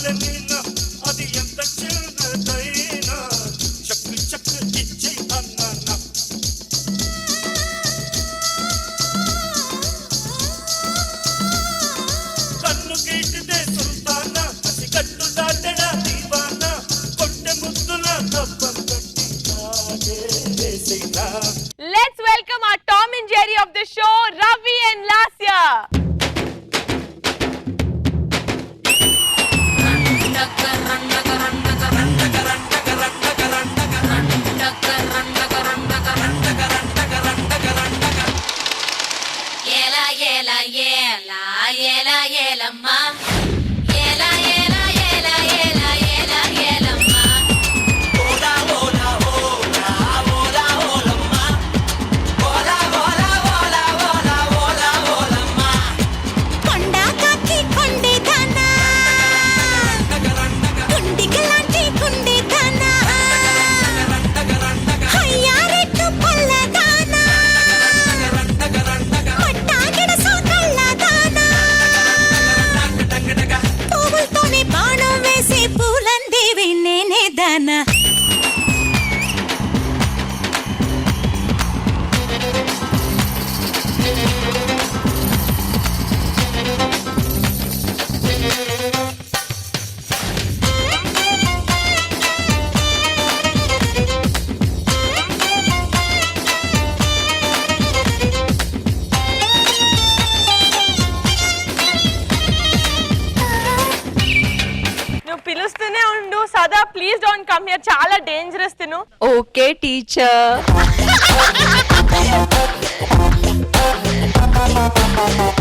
చాలనినా అది ఎంత చిన్నదైనా చక్కు చక్కు ఇచ్చే అన్నానా కన్ను గీటితే సుల్తానా అసి కట్టు దాటడా దీవానా కొట్టె ముద్దుల కప్పం కట్టి నాగే వేసేనా. Let's welcome our Tom and Jerry of the show, Ravi and Lasya. Yela yela yela yela yela ma yela yela yela yela yela yela ma ola ola ola ola ola ma ola ola ola ola ola ola ma konda kaki konde dana kundi galanti kundi dana hayyarettu palla dana మట్టాగిడ సోకళ్ళ దానా పువ్వులతోనే బాణం వేసి పూలందేవి నేనే దానా. నువ్వు పిలుస్తూనే ఉండు సదా, please don't come here, చాలా dangerous తిను. Okay teacher.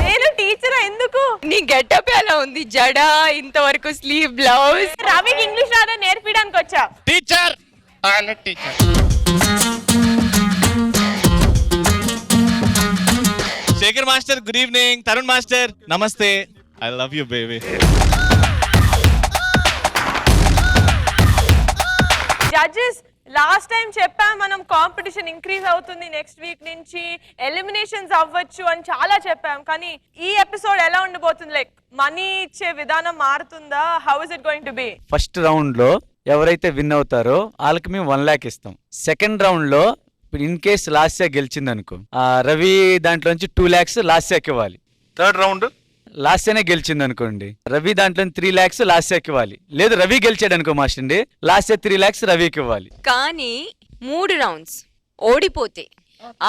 నేను టీచర్ ఎందుకు? నీ గెటప్ ఎలా ఉంది? జడా, ఇంతవరకు స్లీవ్ బ్లౌజ్. రవికి ఇంగ్లీష్ రాదా నేర్పించడానికి వచ్చా. Teacher teacher Shekhar master good evening. Tarun master నమస్తే. I love you baby. Judges last time చెప్పాం మనం కాంపిటీషన్ ఇంక్రీజ్ అవుతుంది నెక్స్ట్ వీక్ నుంచి, ఎలిమినేషన్స్ అవ్వచ్చు అని చాలా చెప్పాం. కానీ ఈ ఎపిసోడ్ ఎలా ఉండబోతుంది? లైక్ మనీ ఇచ్చే విధానం మారుతుందా? How is it going to be? First round లో ఎవరైతే విన్ అవుతారో వాళ్ళకి మేము 1 lakh ఇస్తాం. సెకండ్ రౌండ్ లో ఇన్ కేస్ లాస్యా గెలిచింది అనుకో, రవి దాంట్లోంచి 2 lakhs లాస్యాకి ఇవ్వాలి. థర్డ్ రౌండ్ లాస్యానే గెలిచింది అనుకోండి, రవి దాంట్లో 3 lakhs లాస్యాకి ఇవ్వాలి. లేదు రవి గెలిచాడు అనుకో మాస్టండి, లాస్యా 3 lakhs రవికి ఇవ్వాలి. కానీ 3 రౌండ్స్ ఓడిపోతే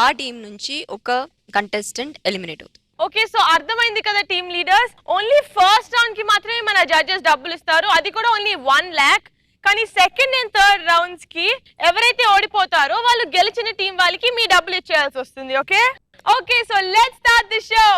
ఆ టీం నుంచి ఒక కంటెస్టెంట్ ఎలిమినేట్ అవుతుంది. ఓకే, సో అర్థమైంది కదా team leaders, only first round కి మాత్రమే మన జడ్జెస్ డబ్బులు ఇస్తారు, అది కూడా ఓన్లీ 1 lakh. కానీ సెకండ్ అండ్ థర్డ్ రౌండ్స్ కి ఎవరైతే ఓడిపోతారో వాళ్ళు గెలిచిన టీం వాళ్ళకి మీ డబ్బులు ఇచ్చేయాల్సి వస్తుంది. Okay okay, so let's start the show.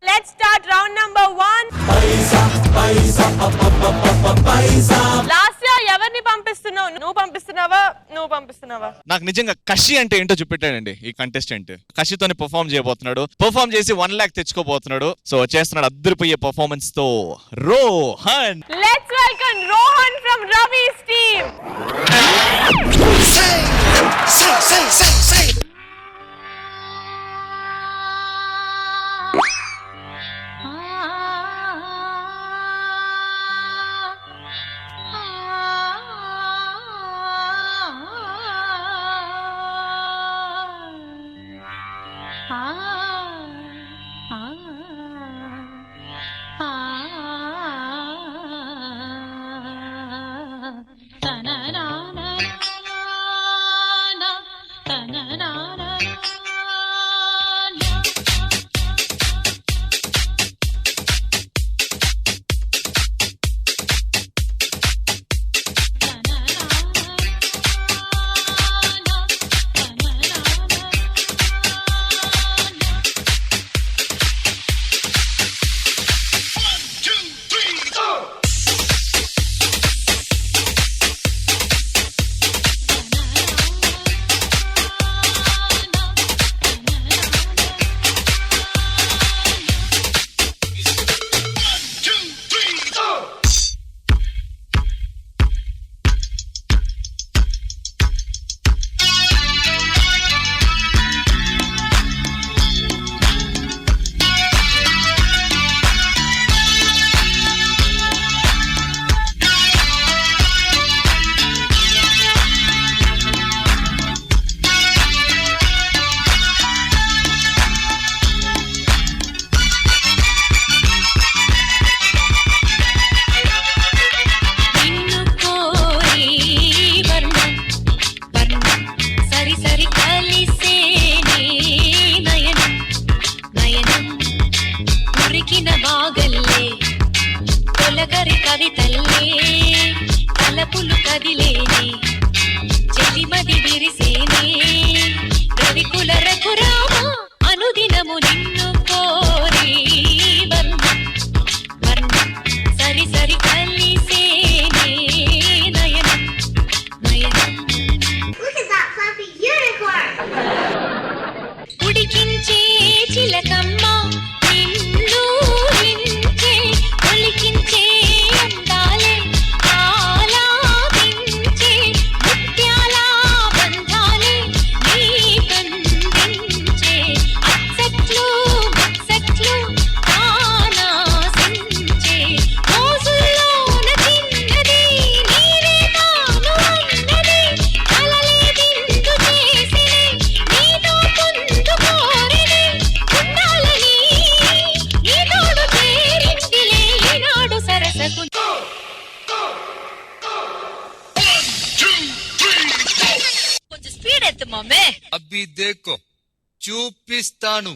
Let's start round number 1. Lasya ఎవరిని పంపిస్తున్నావు? నువ్వు పంపిస్తున్నావా? నువ్వు పంపిస్తున్నావా? నాకు నిజంగా కషి అంటే ఏంటో చూపెట్టాడండి ఈ కంటెస్టెంట్. కషితోనే పర్ఫామ్ చేయబోతున్నాడు, పర్ఫామ్ చేసి 1 lakh తెచ్చుకోబోతున్నాడు. సో చేస్తున్నాడు అద్దరిపోయే పర్ఫార్మెన్స్ తో Rohan. Let's welcome Rohan from Ravi's team. తెల్లవారి తల్లే తలపులు కదిలేనే చెలిమది విరిసేనే రవికుల రఘురామ అనుదినము నిన్ను కోరి వర్ణ వర్ణ సరి సరి కలిసేనే నయనం నయనం ఉడికించే చిలకమ్మ నిన్ను రించే ఒలికించే అందాలే ఆలాపించే ముత్యాల బంధాలే నీ కందించే అచ్చట్లు ముచ్చట్లు ఆనాసించే మోజుల్లోన చిన్నది నీవే తాను అన్నది కలలే విందు చేసినే నీతో పొందు కోరినే ఉండాలని నీ తోడు చేరిందిలే ఈనాడు సరసకు కొంచెం స్పీడ్ ఎత్తు మమ్మే అబ్బి దేకో చూపిస్తాను.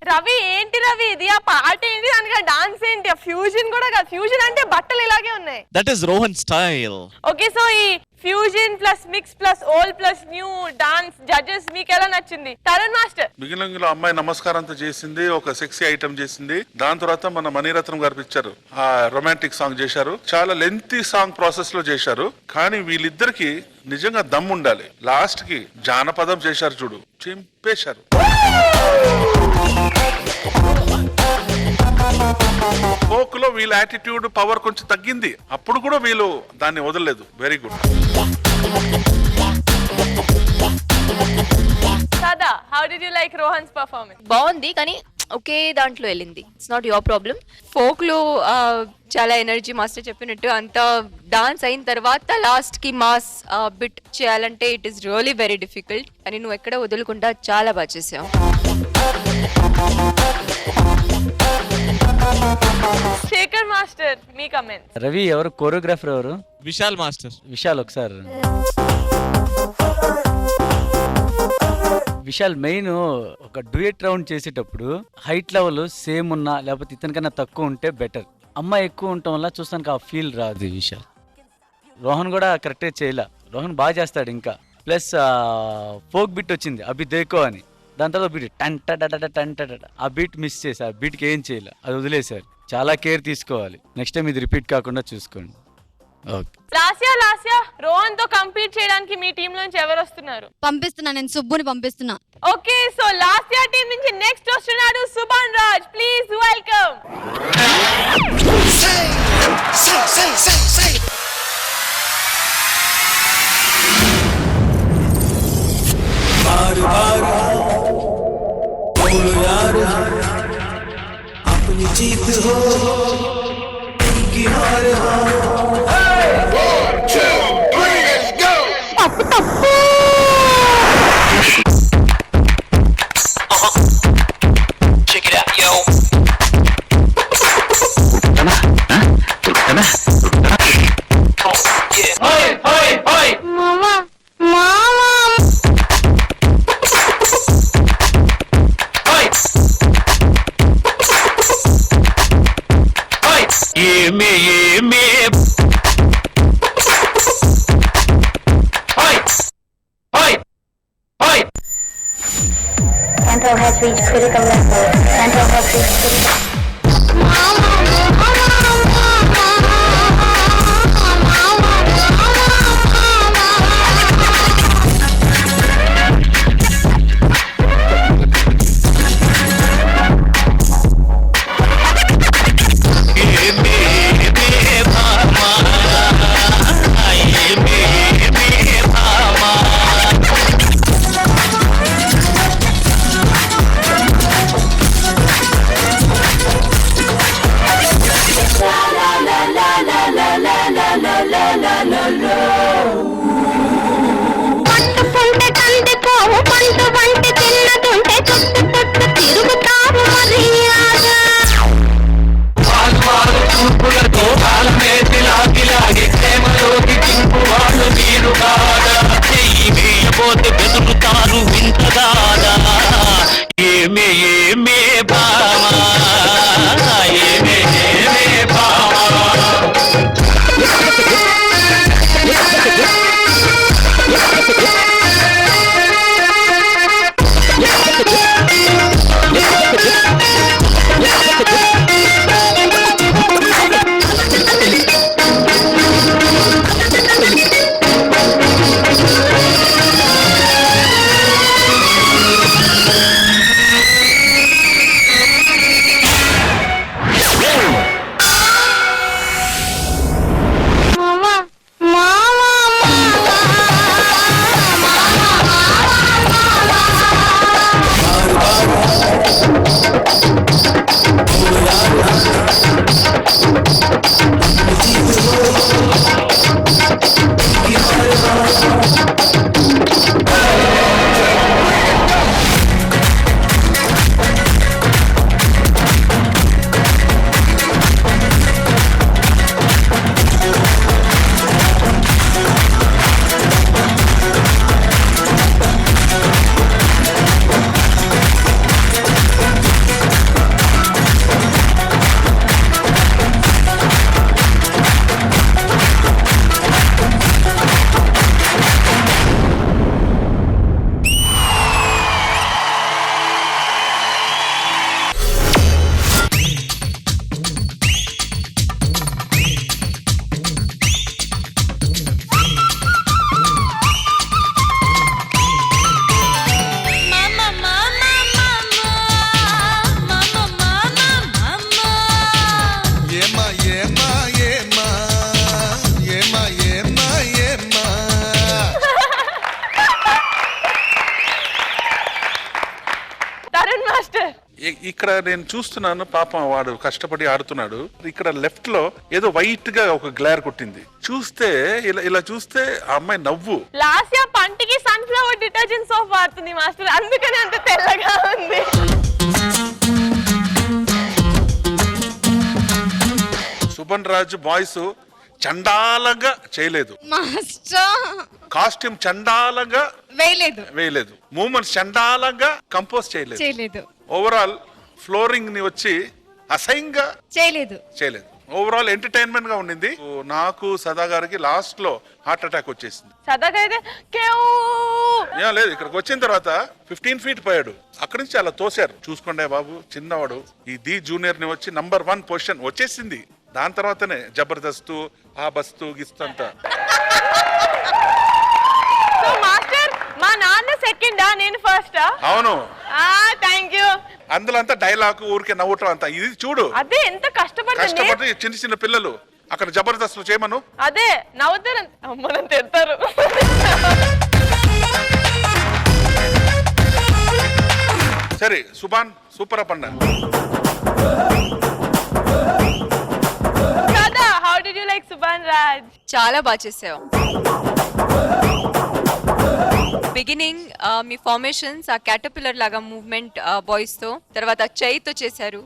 రవి ఏంటి రవి ఇది ఆ పాట ఏంటి దానికి డాన్స్ ఏంటి ఆ ఫ్యూజన్ కూడా కాదు ఫ్యూజన్ అంటే బట్టలు ఇలాగే ఉన్నాయి that is Rohan style. Okay so ఈ fusion plus mix plus old plus new dance judges మీకు ఎలా నచ్చింది తరుణ్ మాస్టర్? బిగినింగ్ లో అమ్మాయి నమస్కారంతో చేసింది, ఒక సెక్సీ ఐటమ్ చేసింది. దాని తర్వాత మన మణిరత్నం గారు పిక్చర్ ఆ రొమాంటిక్ సాంగ్ చేశారు. చాలా లెంతీ సాంగ్ ప్రాసెస్ లో చేశారు. కానీ వీళ్ళిద్దరికి నిజంగా దమ్ ఉండాలి. లాస్ట్ కి జానపదం చేశారు చూడు, చింపేశారు. ఫోక్ లో వీళ్ళ యాటిట్యూడ్ పవర్ కొంచెం తగ్గింది. అప్పుడు కూడా వీళ్ళు దాన్ని వదలలేదు. Very good. Sada how did you like Rohan's performance? బాగుంది కానీ ఒకే దాంట్లో వెళ్ళింది. It's not your problem. Folk లో చాలా ఎనర్జీ మాస్టర్ చెప్పినట్టు అంత డాన్స్ అయిన తర్వాత లాస్ట్ కి మాస్ బిట్ చేయాలంటే it is really very difficult. కానీ నువ్వు ఎక్కడ వదులుకుండా చాలా బాగా చేసావు. శేఖర్ మాస్టర్ మీ కమెంట్స్? రవి ఎవరు కోరియోగ్రాఫర్ ఎవరు? విశాల్ మాస్టర్. విశాల్ ఒకసారి విశాల్ మెయిన్ ఒక డ్యూయట్ రౌండ్ చేసేటప్పుడు హైట్ లెవెల్ సేమ్ ఉన్నా లేకపోతే ఇతనికన్నా తక్కువ ఉంటే బెటర్. అమ్మాయి ఎక్కువ ఉండటం వల్ల చూస్తానికి ఆ ఫీల్ రాదు. విశాల్ రోహన్ కూడా కరెక్ట్గా చేయలే. రోహన్ బాగా చేస్తాడు. ఇంకా ప్లస్ ఫోక్ బిట్ వచ్చింది అభి దేకో అని, దాని తర్వాత బీట్ టంట ఆ బీట్ మిస్ చేసి ఆ బీట్కి ఏం చేయలే, అది వదిలేశారు. చాలా కేర్ తీసుకోవాలి. నెక్స్ట్ టైం ఇది రిపీట్ కాకుండా చూసుకోండి. ఓకే. లాస్యా రోహన్ తో కంపీట్ చేయడానికి మీ టీం నుంచి ఎవరు వస్తున్నారు? పంపిస్తున్నా, నేను సుబ్బుని పంపిస్తున్నా. ఓకే సో లాస్యా టీం నుంచి నెక్స్ట్ వస్తున్నాడు సుభాన్ రాజ్. Please welcome. अपनी जीत हो उनकी हार हो. Check it out, yo. ఇక్కడ నేను చూస్తున్నాను పాపం వాడు కష్టపడి ఆడుతున్నాడు. ఇక్కడ లెఫ్ట్ లో ఏదో వైట్ గా ఒక గ్లార్ కొట్టింది. చూస్తే ఇలా చూస్తే ఆ అమ్మాయి నవ్వు. లాస్యా పంటికి సన్ఫ్లవర్ డిటర్జెంట్ సోప్ వాడుతుంది మాస్టర్, అందుకని అంత తెల్లగా ఉంది. సుభన్ రాజ్ బాయ్స్ చండాలంగా చేయలేదు, కాస్ట్యూమ్ చండాలంగా వేయలేదు, మూమెంట్స్ చండాలంగా కంపోజ్ చేయలేదు, ఓవరాల్ ఫ్లోరింగ్ ని వచ్చి అసహ్యంగా చేయలేదు. ఓవరాల్ ఎంటర్టైన్మెంట్ గా ఉండింది. నాకు సదా గారికి లాస్ట్ లో హార్ట్ అటాక్ వచ్చేసింది. లేదు, ఇక్కడికి వచ్చిన తర్వాత 15 feet పోయాడు. అక్కడి నుంచి అలా తోశారు. చూసుకోండి బాబు, చిన్నవాడు. ఈ ది జూనియర్ ని వచ్చి నంబర్ 1 పొజిషన్ వచ్చేసింది. దాని తర్వాతనే జబర్దస్త్ ఆ బస్తు గిస్తు అంతా. మా నాన్న సెకండ్, నేను ఫస్ట్. అవును, థాంక్యూ. అందులో అంతా డైలాగ్, ఊరికే నవ్వటం అంతా. ఇది చూడు, అదే ఎంత కష్టపడి చిన్న పిల్లలు అక్కడ జబర్దస్త్ చేయమను, అదే నవ్వుతారు, అమ్మని తిడతారు. సరే సుభాన్ సూపర్ అప్ అన్నా. How did you like Subhan Raj? చాలా బాగా చేసావు. బిగినింగ్ మీ ఫార్మేషన్స్ ఆ క్యాటర్పిల్లర్ లాగా మూవ్మెంట్ బాయ్స్ తో, తర్వాత చైతో చేశారు.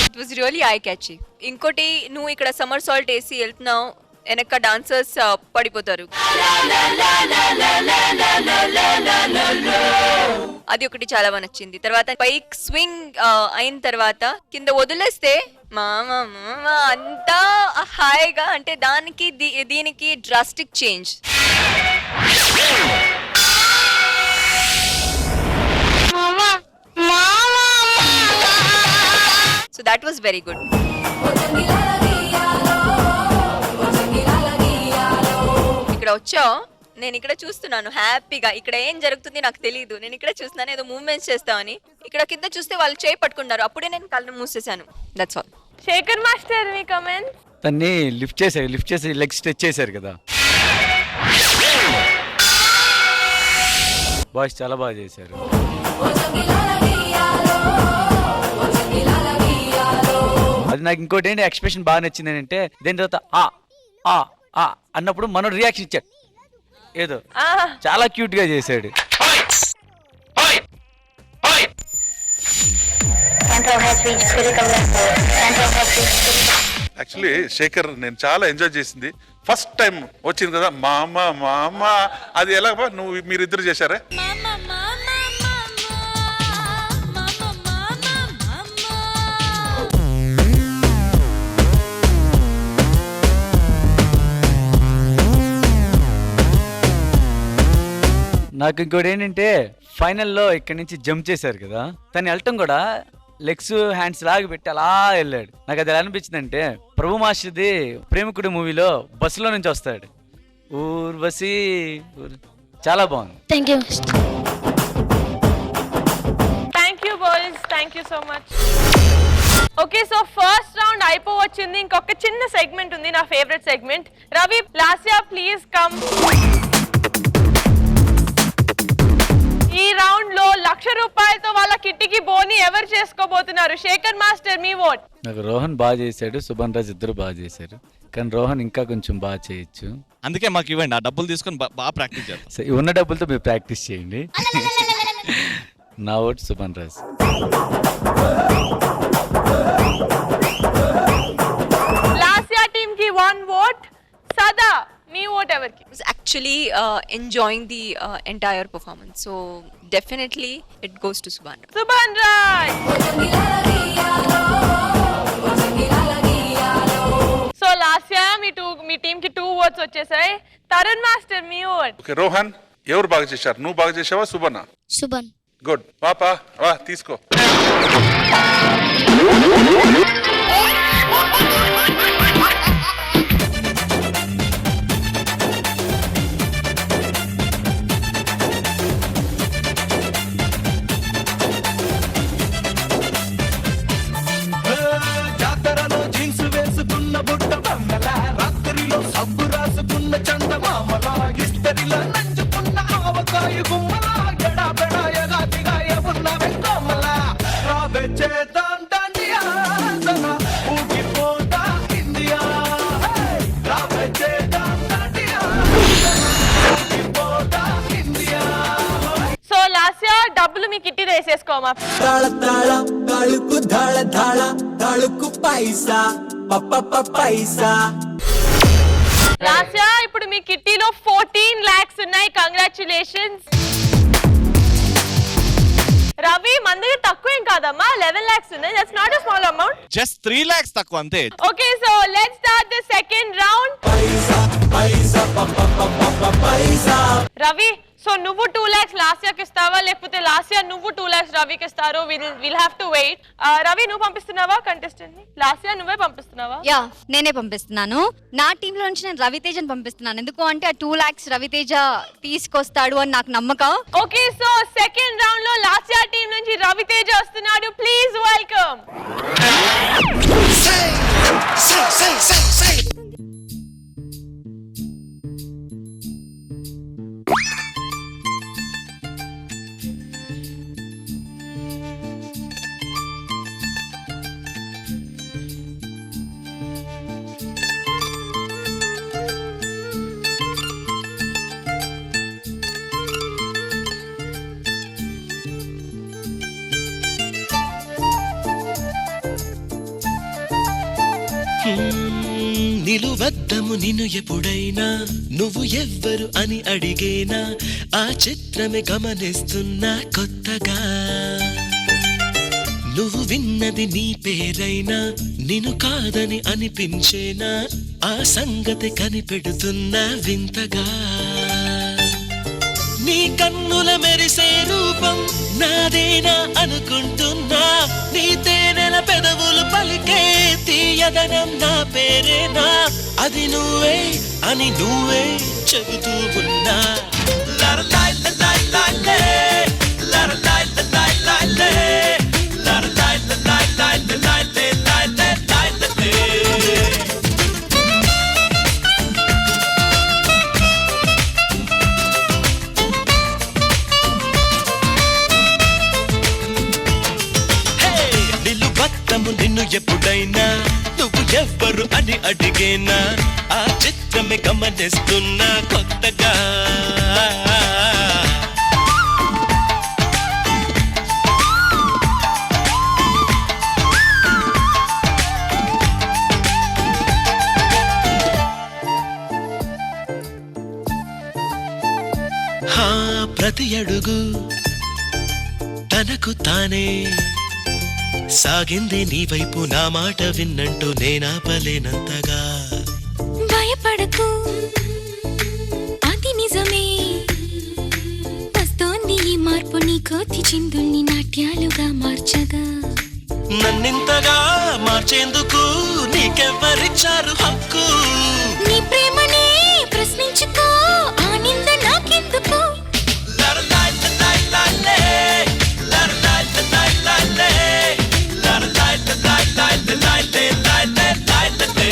It was really I catchy. ఇంకోటి, నువ్వు ఇక్కడ సమ్మర్ సాల్ట్ వేసి వెళ్తున్నావు, వెనక డాన్సర్స్ పడిపోతారు, అది ఒకటి చాలా బాగా నచ్చింది. తర్వాత పైక్ స్వింగ్ అయిన తర్వాత కింద వదిలేస్తే మామా అంతా హాయిగా, అంటే దానికి దీనికి డ్రాస్టిక్ చేంజ్. Very good. ఇక్కడ వచ్చావు, నేను ఇక్కడ చూస్తున్నాను హ్యాపీగా. ఇక్కడ ఏం జరుగుతుంది నాకు తెలియదు, నేను ఇక్కడ చూస్తున్నాను ఏదో మూవ్మెంట్స్ చేస్తామని. ఇక్కడ కింద చూస్తే వాళ్ళు చేయి పట్టుకున్నారు, అప్పుడే నేను కళ్ళు మూసేశాను. That's all. శేఖర్ మాస్టర్ మీ కమెంట్స్. తన్ని లిఫ్ట్ చేసి లెగ్ స్ట్రెచ్ చేశారు కదా, బాయ్స్ చాలా బాగా చేశారు. అది నాకు ఇంకోటి ఏంటి ఎక్స్ప్రెషన్ బాగా నచ్చింది ఏంటంటే, దేని తర్వాత ఆ ఆ ఆ అన్నప్పుడు మనోడు రియాక్షన్ ఇచ్చాడు, ఏదో చాలా క్యూట్ గా చేశాడు. యాక్చువల్లీ శేఖర్ నేను చాలా ఎంజాయ్ చేసింది. ఫస్ట్ టైం వచ్చింది కదా మామ మామ, అది ఎలా మీరిద్దరు చేశారే? నాకు ఇంకోటి ఏంటంటే ఫైనల్లో ఇక్కడి నుంచి జంప్ చేశారు కదా, తను వెళ్ళటం కూడా లెగ్స్ హ్యాండ్స్ లాగి పెట్టి అలా వెళ్ళాడు. నాకు అది ఎలా అనిపించింది అంటే, ప్రభు మాస్టర్ది ప్రేమికుడు మూవీలో బస్సులో నుంచి వస్తాడు, ఊర్వశి, చాలా బాగుంది. Thank you boys, thank you so much. Okay, so first round అయిపోవచ్చింది. ఇంకొక చిన్న సెగ్మెంట్ ఉంది, నా favourite segment. Ravi, Lasya please come. ఈ రౌండ్ లో 1,00,000 రూపాయలతో వాళ్ళ కిట్టికి బోని ఎవరు చేసుకోబోతున్నారు? శేఖర్ మాస్టర్ మీ ఓట్. నాకు రోహన్ బాగా చేశాడు, సుభన్ రాజ్ ఇద్దరు బాగా చేశారు, కానీ రోహన్ ఇంకా కొంచెం బాగా చేయొచ్చు. అందుకే మాకు ఇవ్వండి, ఆ డబ్బులు తీసుకొని బాగా ప్రాక్టీస్ చేస్తాం. సో ఉన్న డబ్బులతో మీరు ప్రాక్టీస్ చేయండి. నా ఓట్ సుభన్ రాజ్. లాస్యా టీమ్ కి 1 ఓట్. సదా మీ ఓట్ ఎవరికి? Actually enjoying the entire performance, so definitely it goes to Subhan. Subhan Raj. So Lasya me team కి 2 ఓట్స్ వచ్చేసాయి. తరుణ్ మాస్టర్ మీ ఓట్. ఓకే రోహన్, ఎవరు బాగా చేశారు? నువ్వు బాగా చేసావా సుబన్న? శుభన్. గుడ్, పాపా వా తీసుకో. జాతరలో జీన్స్ వేసుకున్న బుట్ట బొమ్మల, రాత్రిలో సబ్బు రాసుకున్న చందమామల, ఇస్తరిలో నంచుకున్న ఆవకాయ గుమ్మల, ఎడాపెడాయగా దిగాయ ఉన్న వెంకమ్మల, రాబే చేద్దాం దండియా సదా ఊగిపోతా ఇండియా, రాబే చేద్దాం దండియా ఊగిపోతా ఇండియా. సో లాస్యా డబ్బులు మీ కిట్టి వేసేసుకోమా. తాళ తాళ తాళుకు ధాళ ధాళ తాళుకు పైసా పప్ప పైసా. లాస్యా ఇప్పుడు మీ కిట్టీలో 14 lakhs ఉన్నాయి. కంగ్రాచులేషన్స్. రవి మన దగ్గర తక్కువ ఏం కాదమ్మా, 11 lakhs ఉన్నాయి. That's not a small amount. Just 3 lakhs తక్కువ అంతే. Okay, so let's start the second round. పైసా పైసా పప్ప పైసా. రవి, సో నువ్వు 2 lakhs లాస్యాకి ఇస్తావా, లేకపోతే లాస్యా నువ్వు 2 lakhs రవికి ఇస్తారో? Will have to wait. Ravi నువ్వు పంపిస్తున్నావా కంటెస్టెంట్ ని? లాస్యా నువ్వే పంపిస్తున్నావా? యా, నేనే పంపిస్తున్నాను. నా టీమ్ లో నుంచి నేను రవితేజని పంపిస్తున్నాను. ఎందుకు అంటే ఆ 2 lakhs రవితేజ తీసుకొస్తాడు అని నాకు నమ్మకం. ఓకే, సో సెకండ్ రౌండ్ లో లాస్యా టీం నుంచి రవితేజ వస్తున్నాడు. Please welcome. నిలువద్దము నిన్ను ఎప్పుడైనా, నువ్వు ఎవ్వరు అని అడిగేనా, ఆ చిత్రమే గమనిస్తున్నా కొత్తగా. నువ్వు విన్నది నీ పేరైనా, నిన్ను కాదని అనిపించేనా, ఆ సంగతి కనిపెడుతున్నా వింతగా. నీ కన్నుల మెరిసే రూపం నాదేనా అనుకుంటున్నా, నీ తేనెల తేనెల పెదవులు పలికే తీయదనం నా పేరేనా అది నువ్వే అని నువ్వే చెబుతూ ఉన్నా లరలాయ్ లలాయ్ లాలే లరలాయ్ లలాయ్ లాలే లరలాయ్ లలాయ్ లాలే లాలే లాలే లాలే నిలువత్తము నిన్ను ఎప్పుడైనా నువ్వు ఎవ్వరు అని అడిగేనా ఆ చిత్రమే గమనిస్తున్నా కొత్తగా ప్రతి అడుగు తనకు తానే సాగింది నీ వైపు నా మాట విన్నంటూ నేనాపలేనంతగా భయపడకు అది నిజమే వస్తోంది ఈ మార్పు నీ కోతి చిందుల్ని నాట్యాలుగా మార్చగా నన్నింతగా మార్చేందుకు నీకెవ్వరిచ్చారు హక్కు నీ ప్రేమనే ప్రశ్నించుకో ఆ నింద నాకెందుకు లరలాయ్ లలాయ్ లాలే లరలాయ్ లలాయ్ లాలే లరలాయ్ లలాయ్ లాలే లాలే లాలే లాలే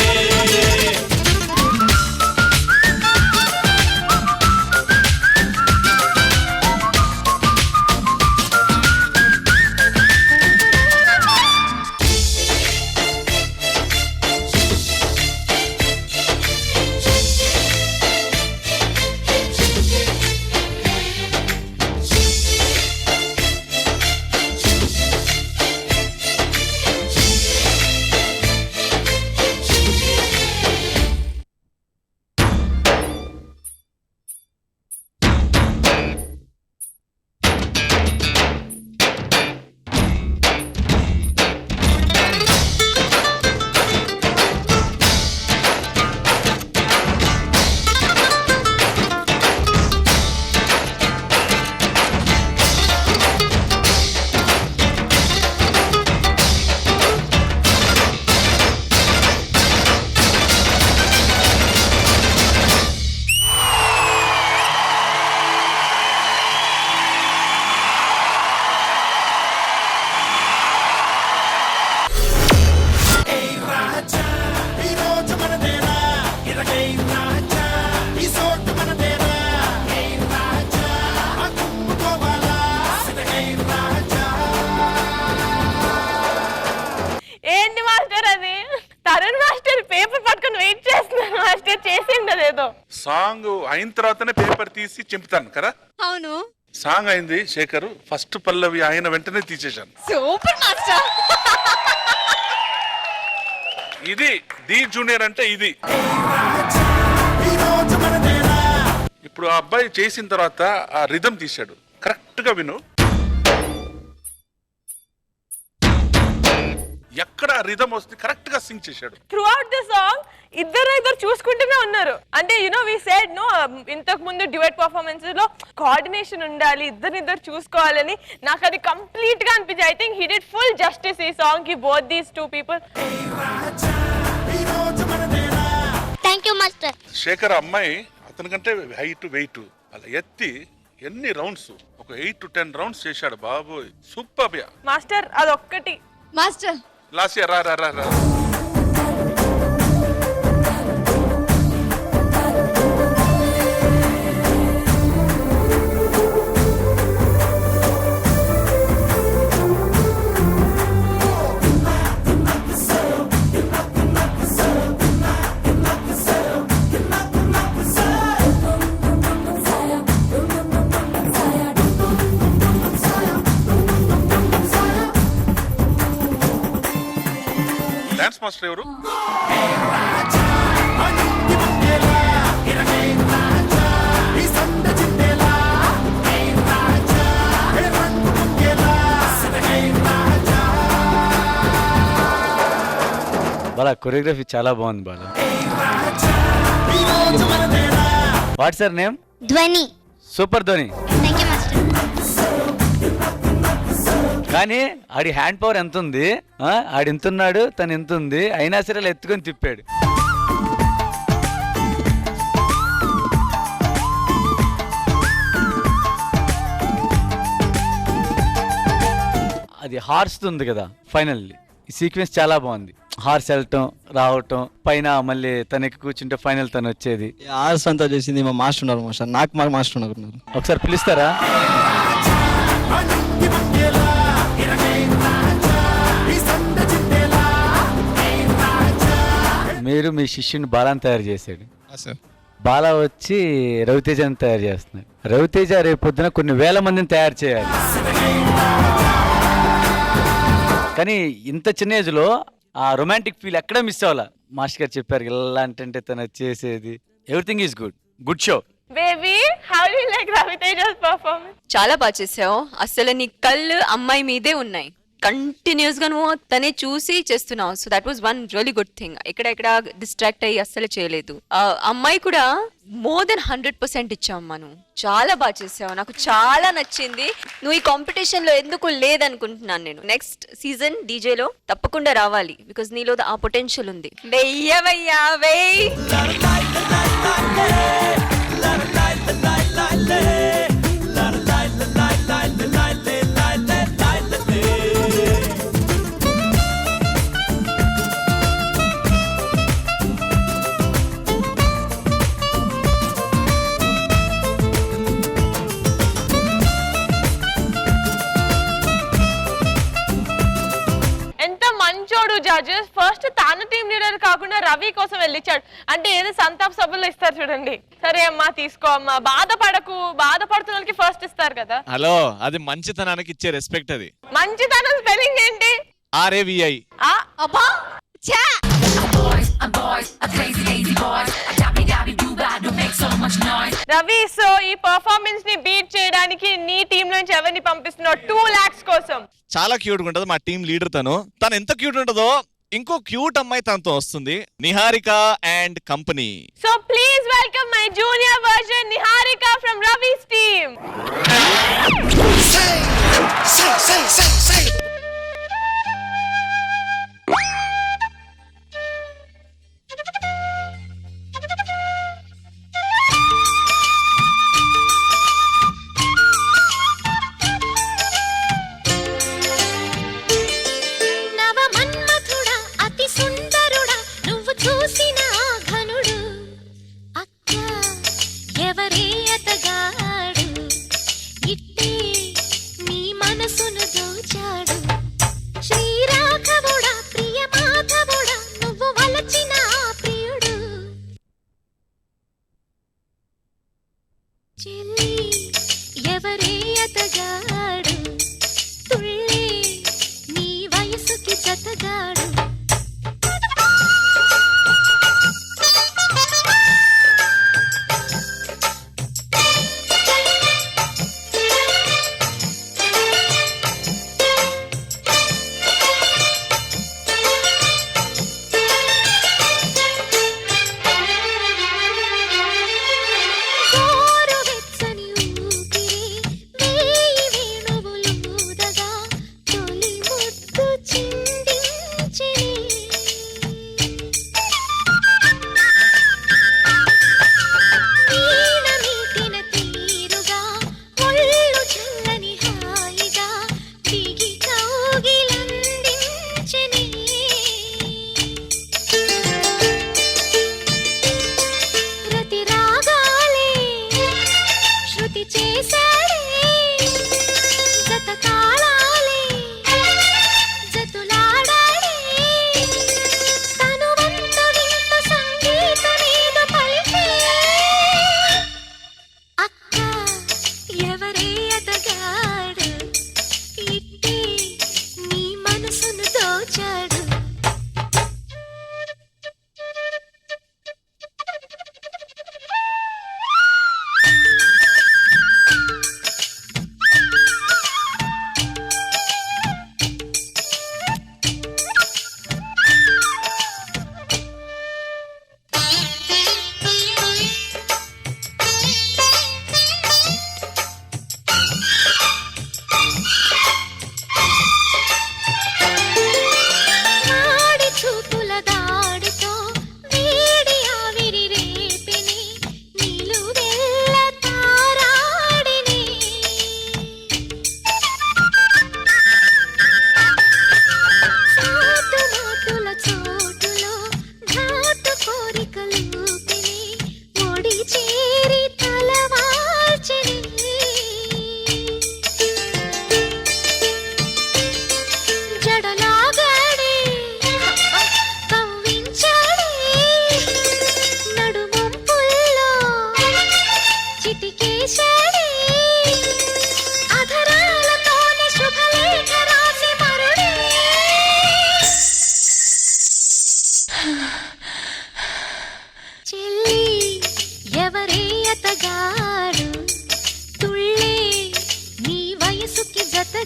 ఏంటి మాస్టర్ అది? తరుణ్ మాస్టర్ పేపర్ పట్టుకొని వెయిట్ చేస్తున్నారు మాస్టర్, చేసిండదేదో. సాంగ్ అయిన తర్వాతనే పేపర్ తీసి చింపుతాను కదా. అవును, సాంగ్ అయింది శేఖర్, ఫస్ట్ పల్లవి ఆయన వెంటనే తీసేశాను. Super master. ఇది డి జూనియర్ అంటే ఇది. ఇప్పుడు ఆ అబ్బాయి చేసిన తర్వాత ఆ రిథం తీశాడు, కరెక్ట్ గా విను. ఎక్కడ రిథం వస్తుంది కరెక్ట్ గా సింగ్ చేశాడు. త్రూ అవుట్ ద సాంగ్ ఇద్దరు చూసుకుంటూనే ఉన్నారు. అంటే యునో వి సెడ్ నో, ఇంతకు ముందు డ్యూయట్ పర్ఫార్మెన్సెస్ లో కోఆర్డినేషన్ ఉండాలి, ఇద్దరు చూసుకోవాలని. నాకు అది కంప్లీట్ గా అనిపించింది. I think he did full justice ఈ సాంగ్ కి, both these two people. Thank you master. Shekhar అమ్మాయి అతనికంటే హైట్ వెయిట్ అలా ఎత్తి ఎన్ని రౌండ్స్, ఒక 8 to 10 రౌండ్స్ చేశాడు బాబోయ్, సూపర్. మాస్టర్ అదొక్కటి. మాస్టర్ లాస్య రా రా రా రా. డాన్స్ మాస్టర్ ఎవరు? బాలా కొరియోగ్రఫీ చాలా బాగుంది Bala. What sir name? Dhvani. Super Dhvani. Thank you master. కానీ ఆడి హ్యాండ్ పవర్ ఎంత ఉంది, ఆడి ఎంతున్నాడు, తను ఎంత ఉంది, అయినా సరే అలా ఎత్తుకొని తిప్పాడు. అది హార్స్ ఉంది కదా ఫైనల్లీ, ఈ సీక్వెన్స్ చాలా బాగుంది. హార్స్ వెళ్ళటం రావటం, పైన మళ్ళీ తనకి కూర్చుంటే ఫైనల్ తను వచ్చేది. హార్స్ అంతా చేసింది మా మాస్టర్ ఉన్నారు మాస్టర్, నాకు మా మాస్టర్ ఉన్నారు. ఒకసారి పిలుస్తారా? మీరు మీ శిష్యుని బాలాన్ని తయారు చేశాడు, బాలా వచ్చి రవితేజని తయారు చేస్తున్నాడు. రవితేజ రేపొద్దున కొన్ని వేల మందిని తయారు చేయాలి. కానీ ఇంత చిన్న ఏజ్ లో ఆ రొమాంటిక్ ఫీల్ ఎక్కడ మిస్ అవ్వాలా. మాస్టర్ గారు చెప్పారు ఇలాంటి తను చేసేది. Everything is good, good show. Baby how do you like Raviteja's performance? చాలా బాగా చేసావు. అసలు నీ కళ్ళు అమ్మాయి మీదే ఉన్నాయి, కంటిన్యూస్ గా నువ్వు తనే చూసి చేస్తున్నావు. So that was one really good thing. ఎక్కడ డిస్ట్రాక్ట్ అయ్యి అస్సలు చేయలేదు. అమ్మాయి కూడా మోర్ దెన్ 100% ఇచ్చావు. నువ్వు చాలా బాగా చేసావు, నాకు చాలా నచ్చింది. నువ్వు ఈ కాంపిటీషన్ లో ఎందుకు లేదనుకుంటున్నాను నేను. నెక్స్ట్ సీజన్ డీజేలో తప్పకుండా రావాలి, బికాస్ నీలో ఆ పొటెన్షియల్ ఉంది. వెయ్యవయ్యా వెయ్యి. జడ్జెస్ ఫస్ట్ తాను టీం లీడర్ కాకుండా రవి కోసం వెళ్ళిచ్చాడు. అంటే ఏదో సంతాప్ సభలో ఇస్తారు చూడండి, సరే అమ్మా తీసుకో అమ్మా, బాధపడకు, బాధపడుతున్న వాళ్ళకి ఫస్ట్ ఇస్తారు కదా. హలో, అది మంచితనానికి ఇచ్చే రెస్పెక్ట్. అది మంచితనం స్పెల్లింగ్ ఏంటి? RAVI. అబ్బా ఛా. రవి, సో ఈ పర్ఫార్మెన్స్ ని బీట్ చేయడానికి నీ టీం నుంచి ఎవరిని పంపిస్తున్నావు 2 lakhs కోసం? చాలా క్యూట్ గా ఉంటది మా టీం లీడర్. తను ఎంత క్యూట్ ఉంటుందో ఇంకో క్యూట్ అమ్మాయి తనతో వస్తుంది, Niharika and company. So please welcome my junior version Niharika from Ravi's team. ఎవరే అతగాడు ఇట్టే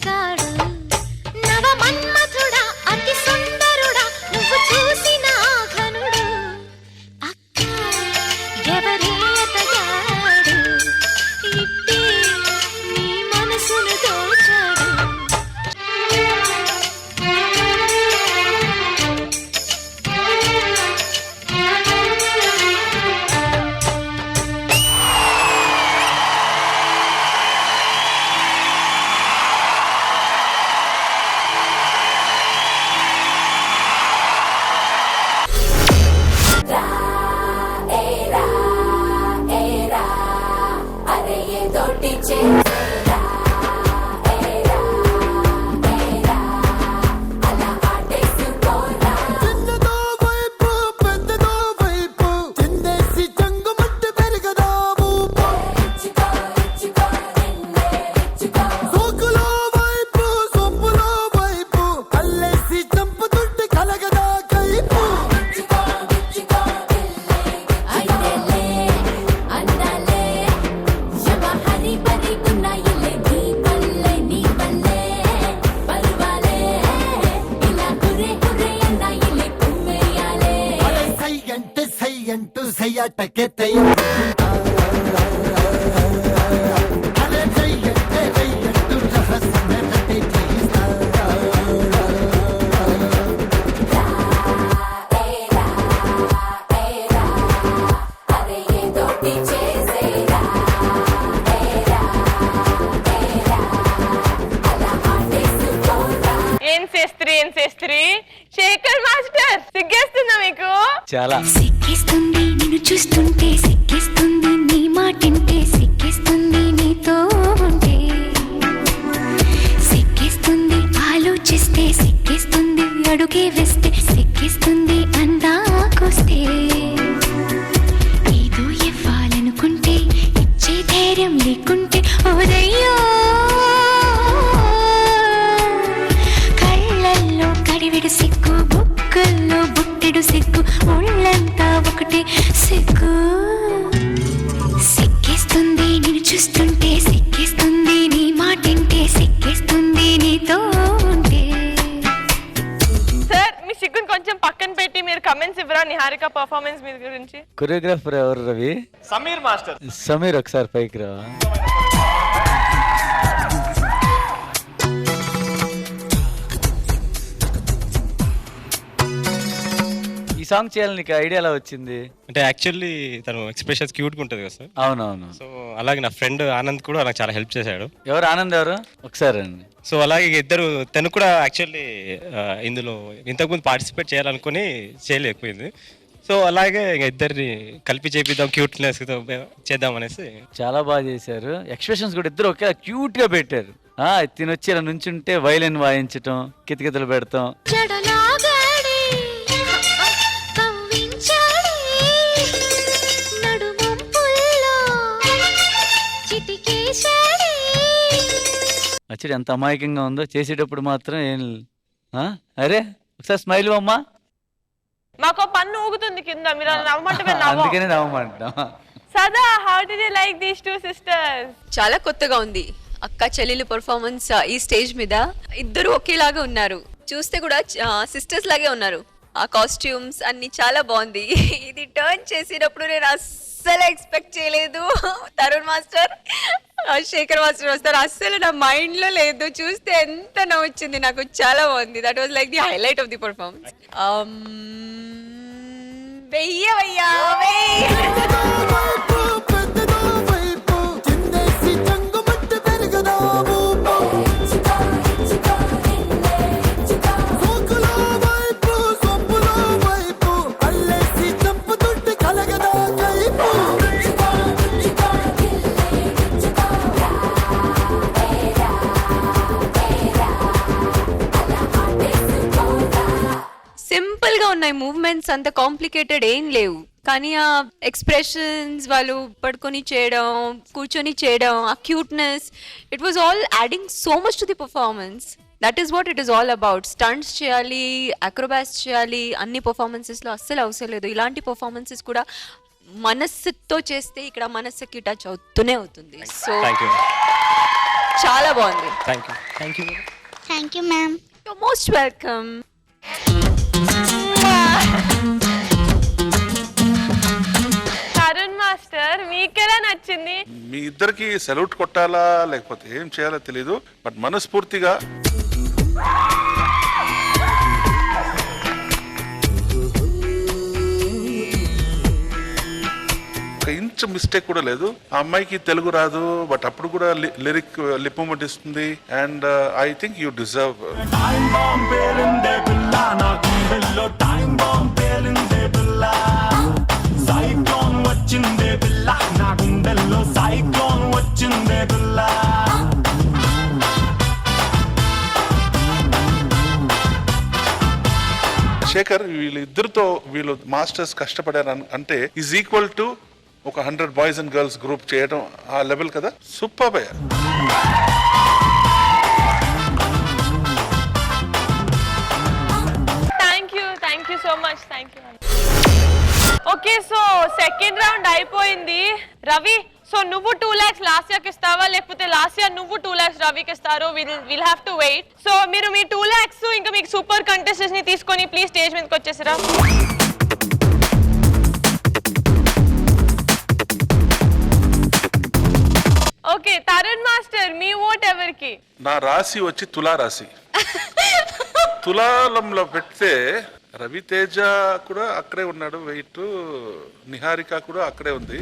దొరికాడు నవ మన్మథుడా అతి సుందరుడా నువ్వు చూసిన ఘనుడు అక్క ఎవరే అతగాడు ఇట్టే నీ మనసును దోచాడు ఏం చేస్త్రీ శేఖర్ మాస్టర్ సిగ్గేస్తుందా మీకు? చాలా సిక్కిస్తుంది నిన్ను చూస్తుంటే సిక్కిస్తుంది నీ మాటింటే సిక్కిస్తుంది నీతో ఉంటే సిక్కిస్తుంది ఆలోచిస్తే సిక్కిస్తుంది అడుగే వేస్తే సిక్కిస్తుంది అందాకొస్తే ఏదో ఇవ్వాలనుకుంటే ఇచ్చే ధైర్యం లేకుంటే ఓదయ్యో కళ్ళల్లో కడివిడు సిగ్గు బుక్కల్లో బుట్టెడు సిగ్గు ఒళ్ళంతా ఒకటే సిగ్గు సిక్కిస్తుంది నిన్ను చూస్తుంటే సిక్కిస్తుంది నీ మాటింటే సిక్కిస్తుంది నీతో ఉంటే సార్ మీ సిగ్గుని కొంచెం పక్కన పెట్టి మీరు కమెంట్స్ ఇవ్వరా నిహారిక పర్ఫార్మెన్స్ మీ గురించి? కొరియోగ్రాఫర్ ఎవరు రవి? సమీర్ మాస్టర్. సమీర్ ఒకసారి పైకి రా. ఈ సాంగ్ చేయాలని నీకు ఐడియా ఎలా వచ్చింది? అంటే యాక్చువల్లీ తను ఎక్స్ప్రెషన్స్ క్యూట్గా ఉంటుంది కదా సార్. అవునవును. సో అలాగే నా ఫ్రెండ్ ఆనంద్ కూడా నాకు చాలా హెల్ప్ చేశాడు. ఎవరు ఆనంద్ ఎవరు? ఒకసారి అండి. సో అలాగే ఇద్దరు తను కూడా యాక్చువల్లీ ఇందులో ఇంతకుముందు పార్టిసిపేట్ చేయాలనుకుని చేయలేకపోయింది. సో అలాగే ఇద్దరిని కలిపి చేపిద్దాం క్యూట్నెస్ చేద్దాం అనేసి. చాలా బాగా చేశారు. ఎక్స్ప్రెషన్స్ కూడా ఇద్దరు ఒకే క్యూట్ గా పెట్టారు. తినొచ్చి ఇలా నుంచుంటే వైలిన్ వాయించటం, కితకితలు పెడతాం. వచ్చి ఎంత అమాయకంగా ఉందో చేసేటప్పుడు మాత్రం ఏం అరే ఒకసారి స్మైల్ అమ్మా. మాకు పన్ను ఊగుతుంది కింద, మీరు నవ్వమంటే అందుకనే నవ్వమంటాం. సదా how did you like these two sisters? చాలా కొత్తగా ఉంది అక్క చెల్లెలు పర్ఫార్మెన్స్ ఈ స్టేజ్ మీద. ఇద్దరు ఒకేలాగా ఉన్నారు, చూస్తే కూడా సిస్టర్స్ లాగే ఉన్నారు. ఆ కాస్ట్యూమ్స్ అన్ని చాలా బాగుంది. ఇది టర్న్ చేసినప్పుడు నేను అస్సలు ఎక్స్పెక్ట్ చేయలేదు తరుణ్ మాస్టర్ శేఖర్ మాస్టర్ వస్తారు, అస్సలు నా మైండ్ లో లేదు. చూస్తే ఎంత నవ్వొచ్చింది నాకు, చాలా బాగుంది. That was like the highlight of the performance. వెయ్యవయ్యా సింపుల్ గా ఉన్నాయి మూవ్మెంట్స్, అంత కాంప్లికేటెడ్ ఏం లేవు. కానీ ఆ ఎక్స్ప్రెషన్స్ వాళ్ళు పడుకొని చేయడం, కూర్చొని చేయడం, ఆ cuteness, it was all adding so much to the performance. That is what it is all about. Stunts చేయాలి, అక్రోబాట్స్ చేయాలి, అన్ని పర్ఫార్మెన్సెస్లో అస్సలు అవసరం లేదు. ఇలాంటి పర్ఫార్మెన్సెస్ కూడా మనస్సుతో చేస్తే ఇక్కడ మనస్సుకి టచ్ అవుతూనే అవుతుంది. సో చాలా బాగుంది. Thank you. Thank you thank you ma'am. You're most welcome. Tarun master మీకెలా నచ్చింది? మీ ఇద్దరికి సెల్యూట్ కొట్టాలా లేకపోతే ఏం చేయాలో తెలీదు, బట్ మనస్ఫూర్తిగా ఒక ఇంచ్ మిస్టేక్ కూడా లేదు. ఆ అమ్మాయికి తెలుగు రాదు, బట్ అప్పుడు కూడా లిరిక్ లిప్ మూమెంట్ ఇస్తుంది. And I think you deserve. Shekhar వీళ్ళు మాస్టర్స్ కష్టపడారు అంటే ఈజ్ ఈక్వల్ టు ఒక 100 బాయ్స్ అండ్ గర్ల్స్ గ్రూప్ చేయడం ఆ లెవెల్ కదా. సూపర్ భయ్య. Thank you so much. Thank you. Okay, so second round అయిపోయింది. రవి, సో నువ్వు 2 lakhs లాస్ట్ ఇయర్కి ఇస్తావా, లేకపోతే లాస్ట్ ఇయర్ నువ్వు 2 lakhs రవికి ఇస్తారో? Will have to wait. So మీరు మీ 2 lakhs ఇంకా మీకు సూపర్ కంటెస్టెంట్స్ ని తీసుకొని ప్లీజ్ స్టేజ్ మీదకి వచ్చేసిరా. ఓకే, తరుణ్ మాస్టర్ మీ ఓట్ ఎవరికి? నా రాశి వచ్చి తులా రాశి. తులాలంలో పెడితే రవితేజ కూడా అక్కడే ఉన్నాడు వెయిట్, నిహారిక కూడా అక్కడే ఉంది.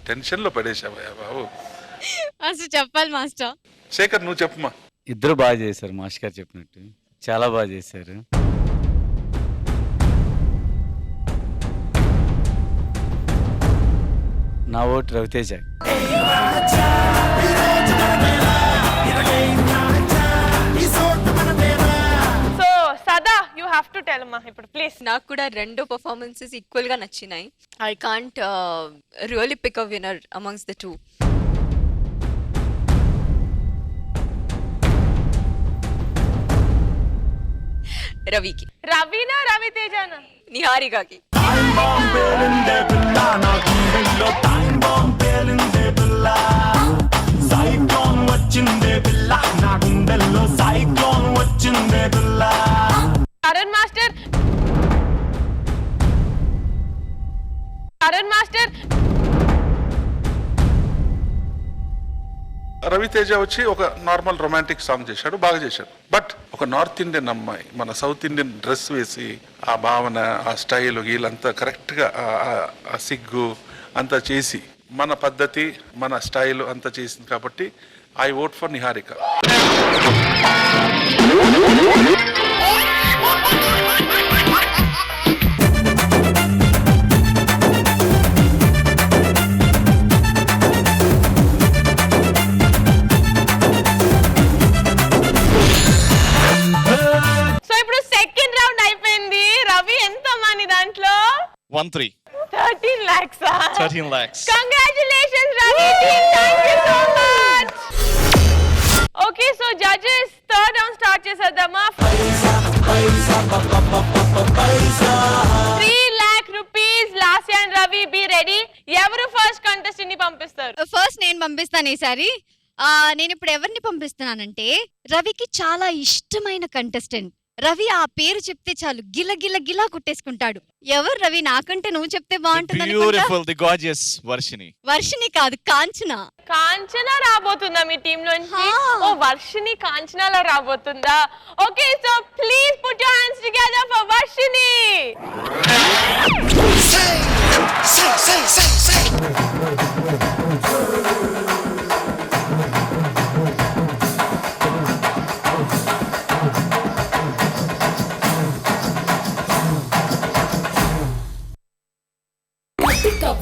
టెన్షన్ లో పడేసావయ్యా బాబు. అసలు చెప్పాలి మాస్టర్. శేఖర్ నువ్వు చెప్పమ్మా. ఇద్దరు బాగా చేశారు, మాస్టర్ గారు చెప్పినట్టు చాలా బాగా చేశారు. నా ఓటు రవితేజ. సో సదా యూ హ్యావ్ టు టెల్ అమ్మా ఇప్పుడు ప్లీజ్. నాకు కూడా రెండు పర్ఫార్మెన్సెస్ ఈక్వల్ గా నచ్చినాయి. I can't really pick a winner amongst the two. రవికి. రవినా రవితేజనా? నిహారికకి. Tarun master, Tarun master. రవితేజ వచ్చి ఒక నార్మల్ రొమాంటిక్ సాంగ్ చేశాడు, బాగా చేశాడు. బట్ ఒక నార్త్ ఇండియన్ అమ్మాయి మన సౌత్ ఇండియన్ డ్రెస్ వేసి ఆ భావన, ఆ స్టైల్ వీళ్ళంతా కరెక్ట్గా ఆ సిగ్గు అంతా చేసి మన పద్ధతి మన స్టైల్ అంతా చేసింది కాబట్టి I vote for Niharika. So ఇప్పుడు సెకండ్ రౌండ్ అయిపోయింది. రవి ఎంత మనీ దాంట్లో? 13 lakhs. 13 lakhs. Congratulations Ravi team, thank you so much. Okay, so judges third round start చేసేద్దామా? 3 lakh rupees. Lasya and Ravi, be ready. ఎవరు ఫస్ట్ కంటెస్టెంట్ ని పంపిస్తారు? First నేను పంపిస్తాను ఈసారి. నేను ఇప్పుడు ఎవరిని పంపిస్తున్నానంటే రవికి చాలా ఇష్టమైన కంటెస్టెంట్. రవి ఆ పేరు చెప్తే చాలు గిల గిల గిలా కొట్టేసుకుంటాడు. ఎవరు రవి? నాకంటే నువ్వు చెప్తే బాగుంటుంది. Beautiful the gorgeous Varshini. Varshini కాదు, కాంచన. కాంచన రాబోతుందా మీ టీం లోంచి? ఓ వర్షిని కాంచనలా రాబోతుందా? Okay, so please put your hands together for Varshini.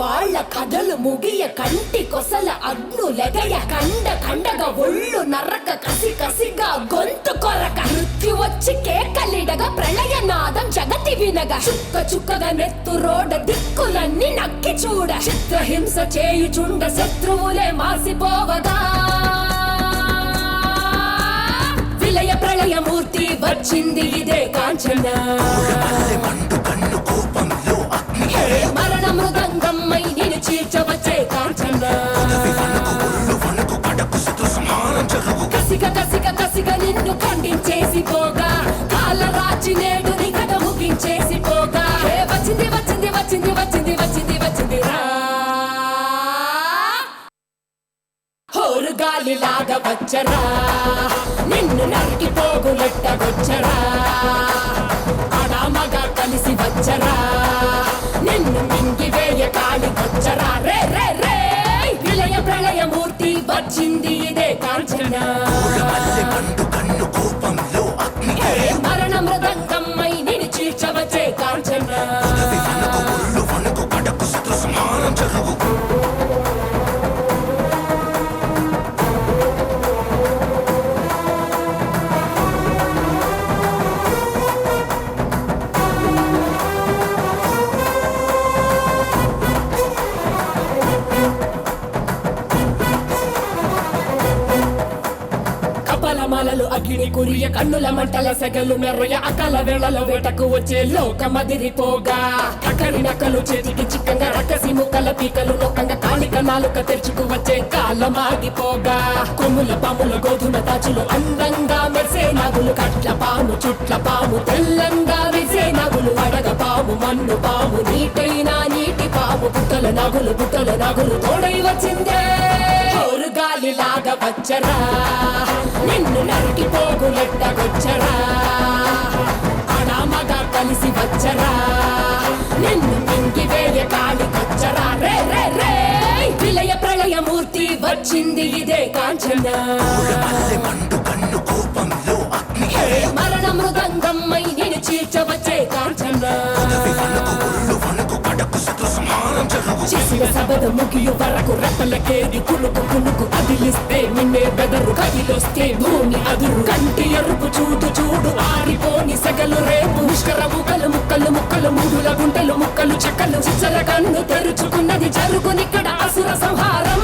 వాళ్ళ కథలు ముగియ కంటి కొసల అగ్నులెగయ కండ కండగా ఒళ్ళు నరక కసి కసిగా గొంతు కొరక మృత్యు వచ్చి కేకలిడగా ప్రళయ నాదం జగతి వినగా చుక్క చుక్కగా నెత్తు రోడ దిక్కులన్నీ నక్కి చూడ చిత్రహింస చేయుచుండ శత్రువులే మాసిపోవగా విలయ ప్రళయమూర్తి వచ్చింది ఇదే కాంచన. మరణ మృదంగమ్మై నేను చీల్చవచ్చే కాంచన. గాలిలాగా వచ్చరా నిన్ను నరికి పోగులెట్టగొచ్చరా ఆడామగా కలిసి వచ్చరా నిన్ను మింగి వేయ కాలి వచ్చరా రే రే రే విలయ ప్రళయ మూర్తి వచ్చింది ఇదే కాంచన మరణ మృదంగమ్మై నిన్ను చీల్చవచ్చే కాంచన కపలమాలలు అగ్ని కురియ కన్నుల మంటల సెగలు మెర్రయ అకల వేళలో వేటకు వచ్చే లోకమదిరిపోగా కకరి నకలు చేతికి చిక్కంగా రకసి ముక్కల పీకలు నొక్కంగా కాళిక నాలుక తెరుచుకు వచ్చే కాలమాగిపోగా కొమ్ముల పాముల గోధుమ దాచులు అందంగా మెరిసే నగులు కట్ల పాము చుట్ల పాము తెల్లంగా విసే నగులు అడగ పాము మన్ను పాము నీటైనా నీటి పాము బుట్టల నగులు తోడై వచ్చిందే గాలిలాగా వచ్చరా నిన్ను నరికి పోగులెట్టగొచ్చరా ఆడామగా కలిసి వచ్చరా నిన్ను మింగి వేయ కాలికొచ్చరా రే రే రే విలయ ప్రళయ మూర్తి వచ్చింది ఇదే కాంచన మరణ మృదంగమ్మై నిన్ను చీల్చవచ్చే కాంచన చేసిన సబద ముగియు వరకు రెప్పలకేది కులుకు అదిలిస్తే నిన్నే బెదరు కదిలొస్తే భూమి అదురు కంటి ఎరుపు చూడు ఆరిపోని సెగలు రేపు ముష్కర ముక్కలు ముడుల గుంటలు ముక్కలు చెక్కలు చిచ్చల కన్ను తెరుచుకున్నది జరుగునిక్కడ అసుర సంహారం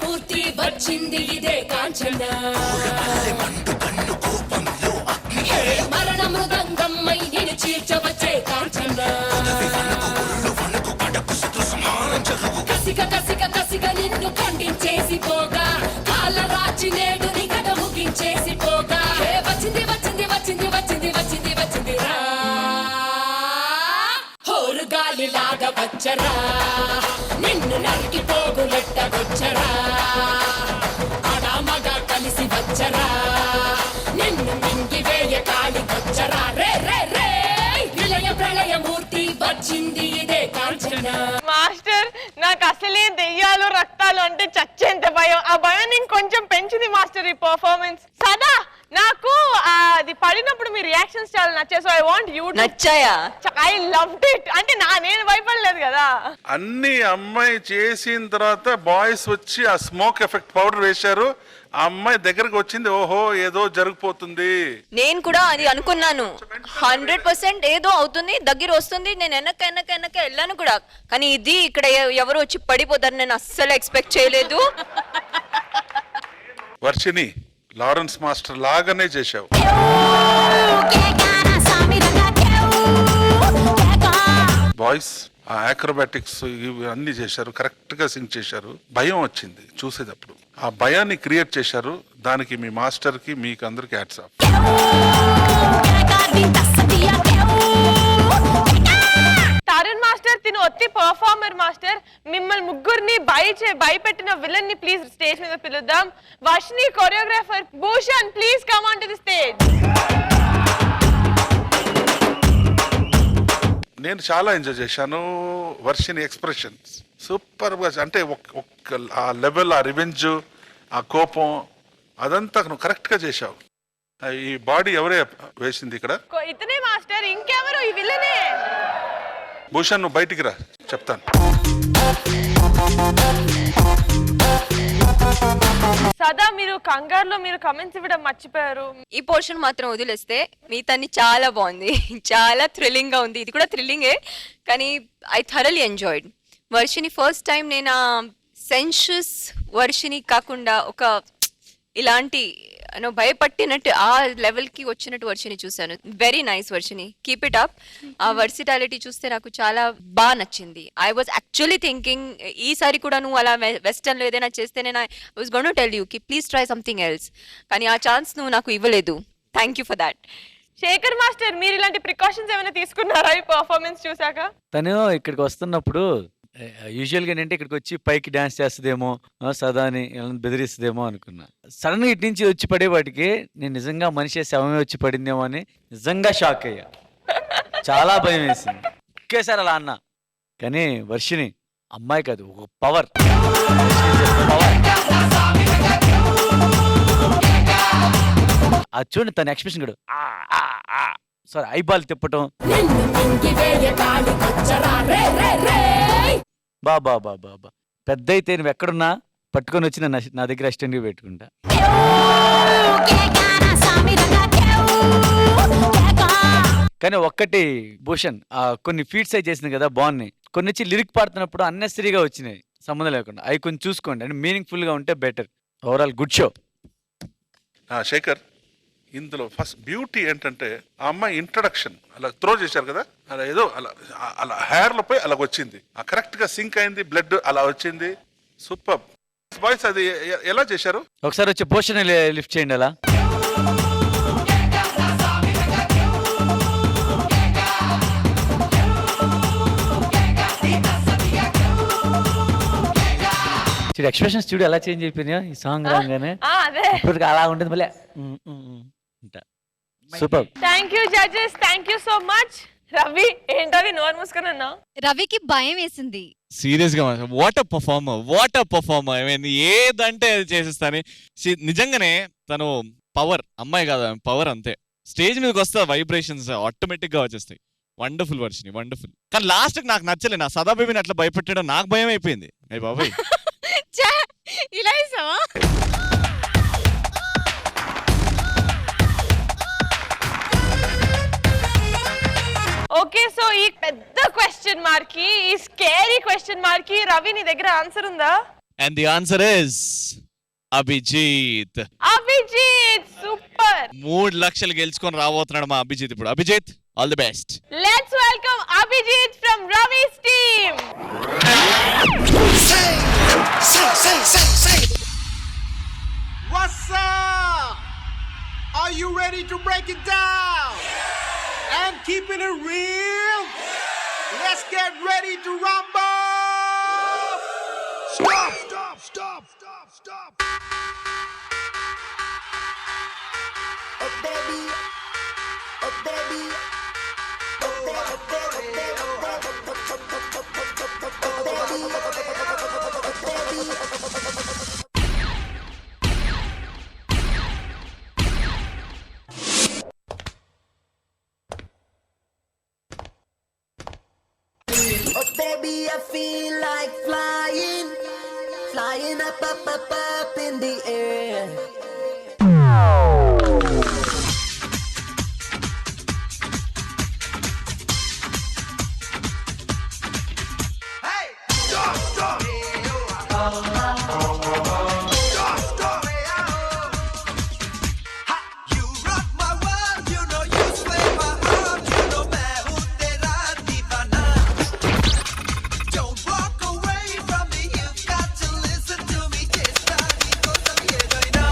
మూర్తి వచ్చింది ఇదే కాంచన మరణ మృదంగమ్మై నిన్ను చీల్చవచ్చే కాంచన కసిక నిన్ను ఖండించేసి పోగా కాల రాచి నేడు నిగడ ముగించేసి పోగా వచ్చింది రా హోరు గాలిలాగా వచ్చరా నిన్ను నరికి పోగులెట్టగొచ్చరా ఆడామగా కలిసి వచ్చరా నిన్ను మింగి వేయ కాలికొచ్చరా రే రే రే విలయ ప్రళయ మూర్తి వచ్చింది ఇదే కాంచన మాస్టర్ నాకు అసలే దెయ్యాలు రక్తాలు అంటే చచ్చేంత భయం ఆ భయాన్ని ఇంకొంచెం పెంచింది మాస్టర్ ఈ పర్ఫార్మెన్స్ సదా నాకు అది పడినప్పుడు మీ రియాక్షన్స్ చాలా నచ్చాయి సో ఐ వాంట్ యూ నచ్చాయా ఐ లవ్డ్ ఇట్ అంటే నేను భయపడలేదు కదా అన్ని అమ్మాయి చేసిన తర్వాత బాయ్స్ వచ్చి ఆ స్మోక్ ఎఫెక్ట్ పౌడర్ వేశారు ఆ అమ్మాయి దగ్గరకు వచ్చింది ఓహో ఏదో జరిగిపోతుంది నేను కూడా అది అనుకున్నాను 100% ఏదో అవుతుంది దగ్గర వస్తుంది నేను వెనక వెళ్ళాను కూడా కానీ ఇది ఇక్కడ ఎవరు వచ్చి పడిపోతారు నేను అస్సలు ఎక్స్పెక్ట్ చేయలేదు వర్షిని లారెన్స్ మాస్టర్ లాగానే చేశావు బాయ్స్ ఆ ఆక్రోబాటిక్స్ ఇవి అన్ని చేశారు కరెక్ట్ గా సింగ్ చేశారు భయం వచ్చింది చూసేటప్పుడు ఆ భయాన్ని క్రియేట్ చేశారు దానికి మీ మాస్టర్ కి మీకు అందరికి హ్యాట్స్ ఆఫ్ తరుణ్ మాస్టర్ తిను ఒత్తి పర్ఫార్మర్ మాస్టర్ మిమ్మల్ని ముగ్గురిని భయపెట్టిన విలన్ ని ప్లీజ్ స్టేజ్ మీద పిలుద్దాం Varshini choreographer Bhushan please come on to the stage నేను చాలా ఎంజాయ్ చేశాను వర్షిని ఎక్స్ప్రెషన్స్ సూపర్ గా అంటే ఆ లెవెల్ ఆ రివెంజ్ ఆ కోపం అదంతా నువ్వు కరెక్ట్ గా చేశావు ఈ బాడీ ఎవరే వేసింది ఇక్కడ ఇతనే మాస్టర్ ఇంకెవరు ఈ విలనే భూషణ్ నువ్వు బయటికి రా చెప్తాను సదా మీరు కంగారులో మీరు కమెంట్స్ ఇవ్వడం మర్చిపోయారు ఈ పోర్షన్ మాత్రం వదిలేస్తే మిగతాన్ని చాలా బాగుంది చాలా థ్రిల్లింగ్ గా ఉంది ఇది కూడా థ్రిల్లింగే కానీ I thoroughly enjoyed Varshini first time నేను సెన్షియస్ వర్షిని కాకుండా ఒక ఇలాంటి భయపట్టినట్టు ఆ లెవెల్ కి వచ్చినట్టు వర్షిని చూసాను. Very nice Varshini, keep it up. ఆ వర్సిటాలిటీ చూస్తే నాకు చాలా బాగా నచ్చింది. ఐ వాజ్ యాక్చువల్లీ థింకింగ్ ఈసారి కూడా నువ్వు అలా వెస్టర్న్ లో ఏదైనా చేస్తే నేను ఐ వాజ్ గోన్ టు టెల్ యూ కి ప్లీజ్ ట్రై సంథింగ్ ఎల్స్, కానీ ఆ ఛాన్స్ నువ్వు నాకు ఇవ్వలేదు. Thank you for that. Shekhar master, మీరు ఇలాంటి ప్రికాషన్స్ ఏమైనా తీసుకున్నారా ఈ పర్ఫార్మెన్స్ చూసాక? తను ఇక్కడికి వస్తున్నప్పుడు యూజువల్గా ఏంటంటే ఇక్కడికి వచ్చి పైకి డాన్స్ చేస్తుందేమో, సదాని బెదిరిస్తుందేమో అనుకున్నా. సడన్గా ఇటు నుంచి వచ్చి పడేవాటికి నేను నిజంగా మనిషి శవమే వచ్చి పడిందేమో అని నిజంగా షాక్ అయ్యా. చాలా భయం వేసింది. ఒకేసారి అలా అన్నా. కానీ వర్షిని అమ్మాయి కాదు, ఒక పవర్. అది చూడండి తన ఎక్స్ప్రెషన్ కూడా సారీ ఐబాల్ తిప్పటం. బాబా బాబా పెద్ద అయితే నువ్వు ఎక్కడున్నా పట్టుకొని వచ్చి నా దగ్గర అసిస్టెంట్గా పెట్టుకుంటా. కానీ ఒక్కటి భూషణ్, కొన్ని ఫీట్స్ అయి చేసింది కదా బాగున్నాయి. కొన్ని వచ్చి లిరిక్ పాడుతున్నప్పుడు అన్నెసరీగా వచ్చినాయి సంబంధం లేకుండా. అవి కొంచెం చూసుకోండి, అంటే మీనింగ్ఫుల్ గా ఉంటే better. Overall good show. Shekhar, ఇందులో ఫస్ట్ బ్యూటీ ఏంటంటే ఆ అమ్మాయి ఇంట్రడక్షన్ అలా త్రో చేశారు కదా, అలా ఏదో అలా అలా హెయిర్లపై అలా వచ్చింది, కరెక్ట్ గా సింక్ అయింది, బ్లడ్ అలా వచ్చింది. Super voice. అది ఎలా చేశారు? ఒకసారి వచ్చి భూషణ్ లిఫ్ట్ చేయండి అలా. చూడు ఎక్స్ప్రెషన్స్ చూడు ఎలా చేంజ్ అయిపోయినాయో ఈ సాంగ్ రాగానే. ఇప్పటికి అలా ఉంటుంది మళ్ళీ. Super. Thank you judges, thank you so much. Ravi ఏంటవి నోరు మూసుకొని అన్నా? రవికి భయం వేసింది సీరియస్ గా. What a performer. I mean ఏదంటే అది చేసేస్తాను. నిజంగానే తను పవర్. అమ్మాయి కాదు, పవర్ అంతే. స్టేజ్ మీదకి వస్తే వైబ్రేషన్స్ ఆటోమేటిక్ గా వచ్చేస్తాయి. Wonderful Varshini, wonderful. కానీ లాస్ట్ నాకు నచ్చలే. నా సదాబేబీని అట్లా భయపెట్టడం నాకు భయం అయిపోయింది. అయ్యి బాబాయ్ ఇలా ఇస్తావా? ఓకే, సో ఈ పెద్ద క్వశ్చన్ మార్క్ కి, ఈ స్కేరీ క్వశ్చన్ మార్క్ కి రవి నీ దగ్గర ఆన్సర్ ఉందా? And the answer is Abhijit. Abhijit super. 3 లక్షలు గెలుచుకొని రాబోతున్నాడు మా అభిజిత్ ఇప్పుడు. Abhijit, all the best. Let's welcome Abhijit from Ravi's team. What's up? Are you ready to break it down? And keeping it real? Let's get ready to rumble! Stop, stop, stop, stop, stop. Oh baby, oh baby, oh baby, oh baby, oh baby, I feel like flying, flying up, up, up, up in the air. Hey, stop, stop. Stop, stop. You rock my world, you know you sway my heart, you know मैं हूँ तेरा दीवाना. Don't walk away from me, you've got to listen to me. Chesta ni ko samye gaina.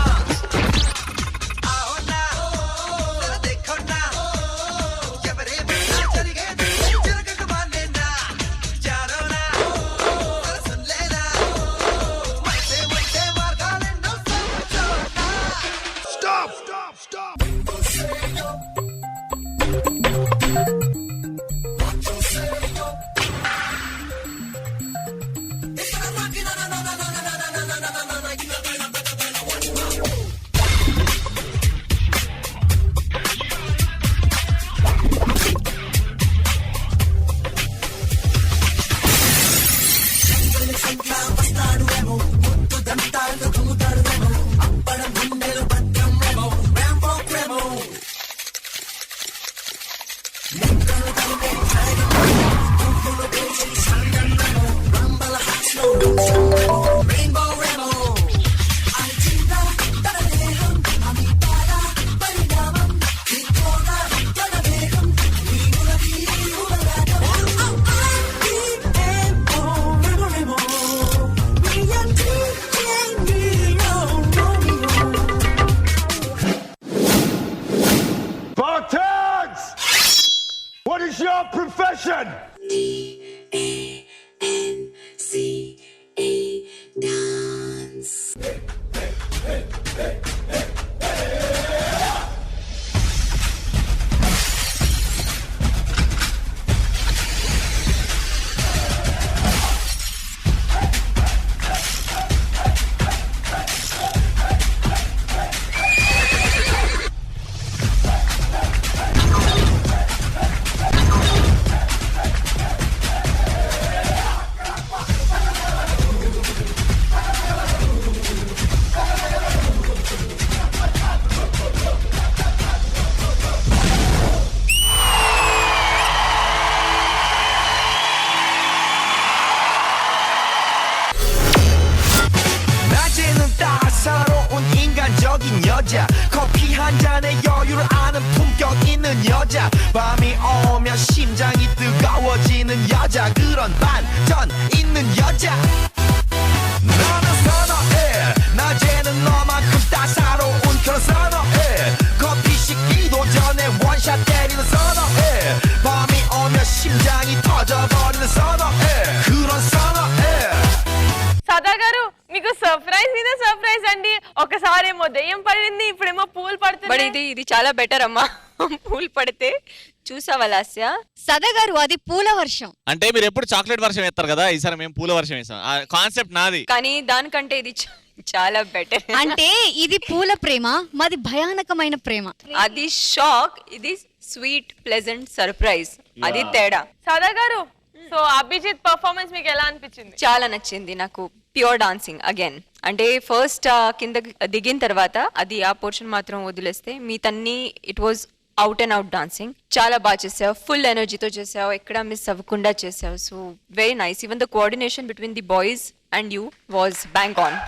낮에는 따사로운 인간적인 여자 커피 한 잔에 여유를 아는 품격 있는 여자 밤이 오면 심장이 뜨거워지는 여자 그런 반전 있는 여자 나는 선어해 낮에는 너만큼 따사로운 그런 선어해 커피 식기도 전에 원샷 때리는 선어해 밤이 오면 심장이 터져버리는 선어해 그런 선어해 సదా గారు మీకు surprise మీద surprise అండి. ఒకసారేమో దెయ్యం పడింది, ఇప్పుడేమో పూలు బట్ పడుతుంది. ఇది చాలా బెటర్ అమ్మా. పూలు పడితే చూసావా లాస్య? సదా గారు అది పూల వర్షం. అంటే మీరు ఎప్పుడు చాక్లెట్ వర్షం వేస్తారు కదా, ఈసారి మేము పూల వర్షం వేసాం. ఆ కాన్సెప్ట్ నాది. కానీ దానికంటే ఇది చాలా బెటర్. అంటే ఇది పూల ప్రేమ, మాది భయానకమైన ప్రేమ. అది షాక్, ఇది స్వీట్ ప్లెజెంట్ సర్ప్రైజ్. అది తేడా. సదా గారు, సో అభిజిత్ పర్ఫార్మెన్స్ మీకు ఎలా అనిపించింది? చాలా నచ్చింది నాకు. Pure dancing again. అంటే ఫస్ట్ కింద దిగిన తర్వాత అది ఆ పోర్షన్ మాత్రం వదిలేస్తే మీతన్ని it was out and out dancing. చాలా బాగా చేసావు, ఫుల్ ఎనర్జీతో చేసావు, ఎక్కడ మిస్ అవ్వకుండా చేసావు. So very nice. Even the coordination between the boys and you was bank on.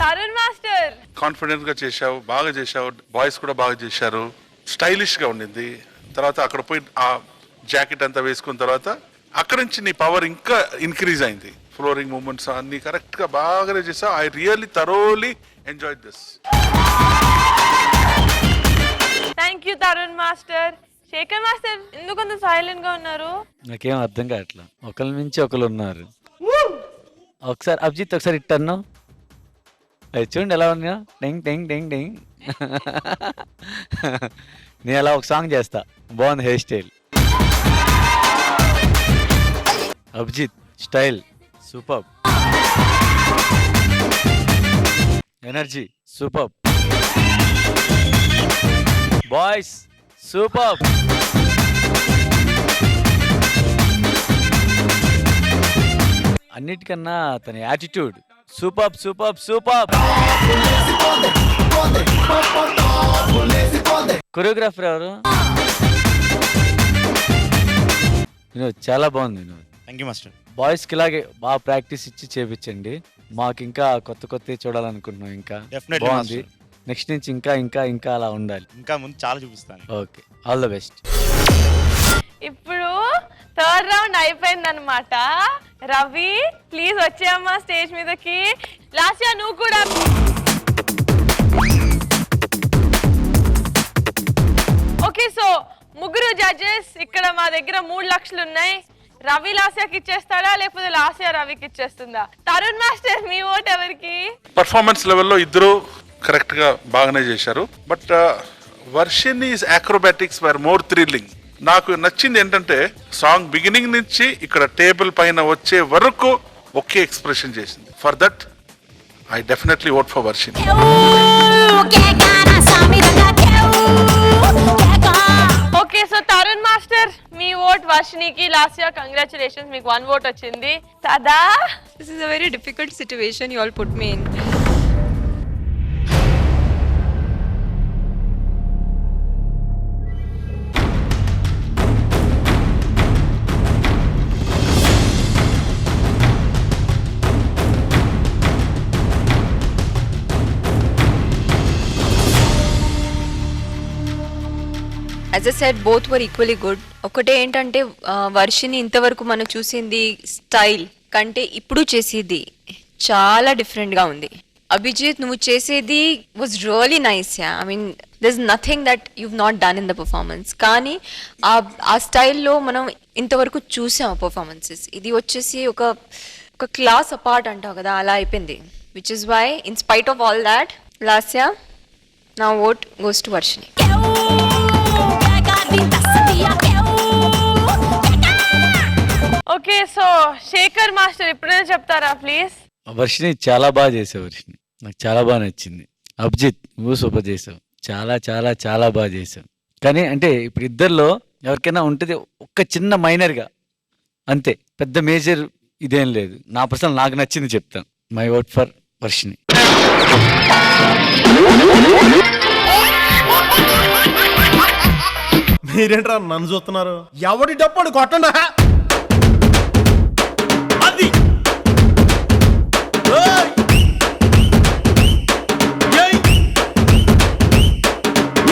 Tarun master, confident గా చేశావు, బాగా చేశావు. బాయ్స్ కూడా బాగా చేశారు. స్టైలిష్ గా ఉండింది. తర్వాత అక్కడ పోయి ఆ జాకెట్ అంతా వేసుకున్న తర్వాత అక్కడ నుంచి నీ పవర్ ఇంకా ఇంక్రీజ్ అయింది. ఫ్లోరింగ్ మూమెంట్స్ అన్ని కరెక్ట్ గా బాగానే చేసావు. I really thoroughly enjoy this. Thank you Tarun master. Shekhar master ఎందుకు అంత సైలెంట్ గా ఉన్నారు? నాకేం అర్థం కావట్లా. ఒకరి నుంచి ఒకరు ఉన్నారు. ఒకసారి అభిజిత్ ఒకసారి ఇట్టన్నావు, అది చూడండి ఎలా ఉన్నా. డెంగ్ డెంగ్ డెంగ్ డెంగ్. నేను అలా ఒక సాంగ్ చేస్తా, బాగుంది hair style. Abhijit style super, energy super, boys super. అన్నిటికన్నా తన attitude super super super. Choreographer ఎవరు? వినోద్, చాలా బాగుంది వినోద్. Thank you master. బాయ్స్కి ఇలాగే బాగా ప్రాక్టీస్ ఇచ్చి చేపించండి. మాకు ఇంకా కొత్త కొత్త చూడాలనుకుంటున్నాం. ఇంకా Definitely, బాగుంది. master. నెక్స్ట్ నుంచి ఇంకా ఇంకా ఇంకా అలా ఉండాలి. ఇంకా ముందు చాలా చూపిస్తాను. Okay, all the best. ఇప్పుడు థర్డ్ రౌండ్ అయిపోయింది అనమాట. రవి ప్లీజ్ వచ్చేయమ్మా స్టేజ్ మీదకి. లాస్యా నువ్వు కూడా. ఓకే, సో ముగ్గురు జడ్జెస్. ఇక్కడ మా దగ్గర 3 లక్షలు ఉన్నాయి. రవి లాస్యాకి ఇచ్చేస్తాడా లేకపోతే లాస్యా రవికి ఇచ్చేస్తుందా? తరుణ్ మాస్టర్ మీ ఓట్ ఎవరికి? పర్ఫార్మెన్స్ లెవెల్లో ఇద్దరు కరెక్ట్ గా బాగానే చేశారు. But Varshini's acrobatics were more thrilling. నాకు నచ్చింది ఏంటంటే సాంగ్ బిగినింగ్ నుంచి ఇక్కడ టేబుల్ పైన వచ్చే వరకు ఒకే ఎక్స్ప్రెషన్ చేసింది. For that I definitely vote for Varshini. Okay, so Tarun master మీ ఓట్ వర్షినికి. లాస్యా కంగ్రాచులేషన్స్, మీకు 1 ఓట్ వచ్చింది. Sada, this is a very difficult situation you all put me in. As I said both were equally good. ఒకటే ఏంటంటే వర్షిని ఇంతవరకు మనం చూసింది స్టైల్ కంటే ఇప్పుడు చేసేది చాలా డిఫరెంట్గా ఉంది. అభిజిత్ నువ్వు చేసేది was really nice. I mean this nothing that you've not done in the performance. కానీ ఆ స్టైల్లో మనం ఇంతవరకు చూసాం పర్ఫార్మెన్సెస్. ఇది వచ్చేసి ఒక క్లాస్ అపార్ట్ అంటావు కదా, అలా అయిపోయింది. Which is why in spite of all that Lasya నా vote goes to Varshini. Okay, so Shekhar master ఇప్పుడైనా చెప్తారా ప్లీజ్? వర్షిని చాలా బాగా చేసావు. వర్షిని నాకు చాలా బాగా నచ్చింది. అభిజిత్ నువ్వు సూపర్ చేసావు, చాలా చాలా చాలా బాగా చేసావు. కానీ అంటే ఇప్పుడు ఇద్దరిలో ఎవరికైనా ఉంటుంది ఒక్క చిన్న మైనర్గా, అంతే, పెద్ద మేజర్ ఇదేం లేదు. నా పర్సనల్ నాకు నచ్చింది చెప్తాను. My vote for Varshini. మీరేంట్రా నన్ను చూస్తున్నారు? ఎవడి డప్పుడు కొట్టండా అది.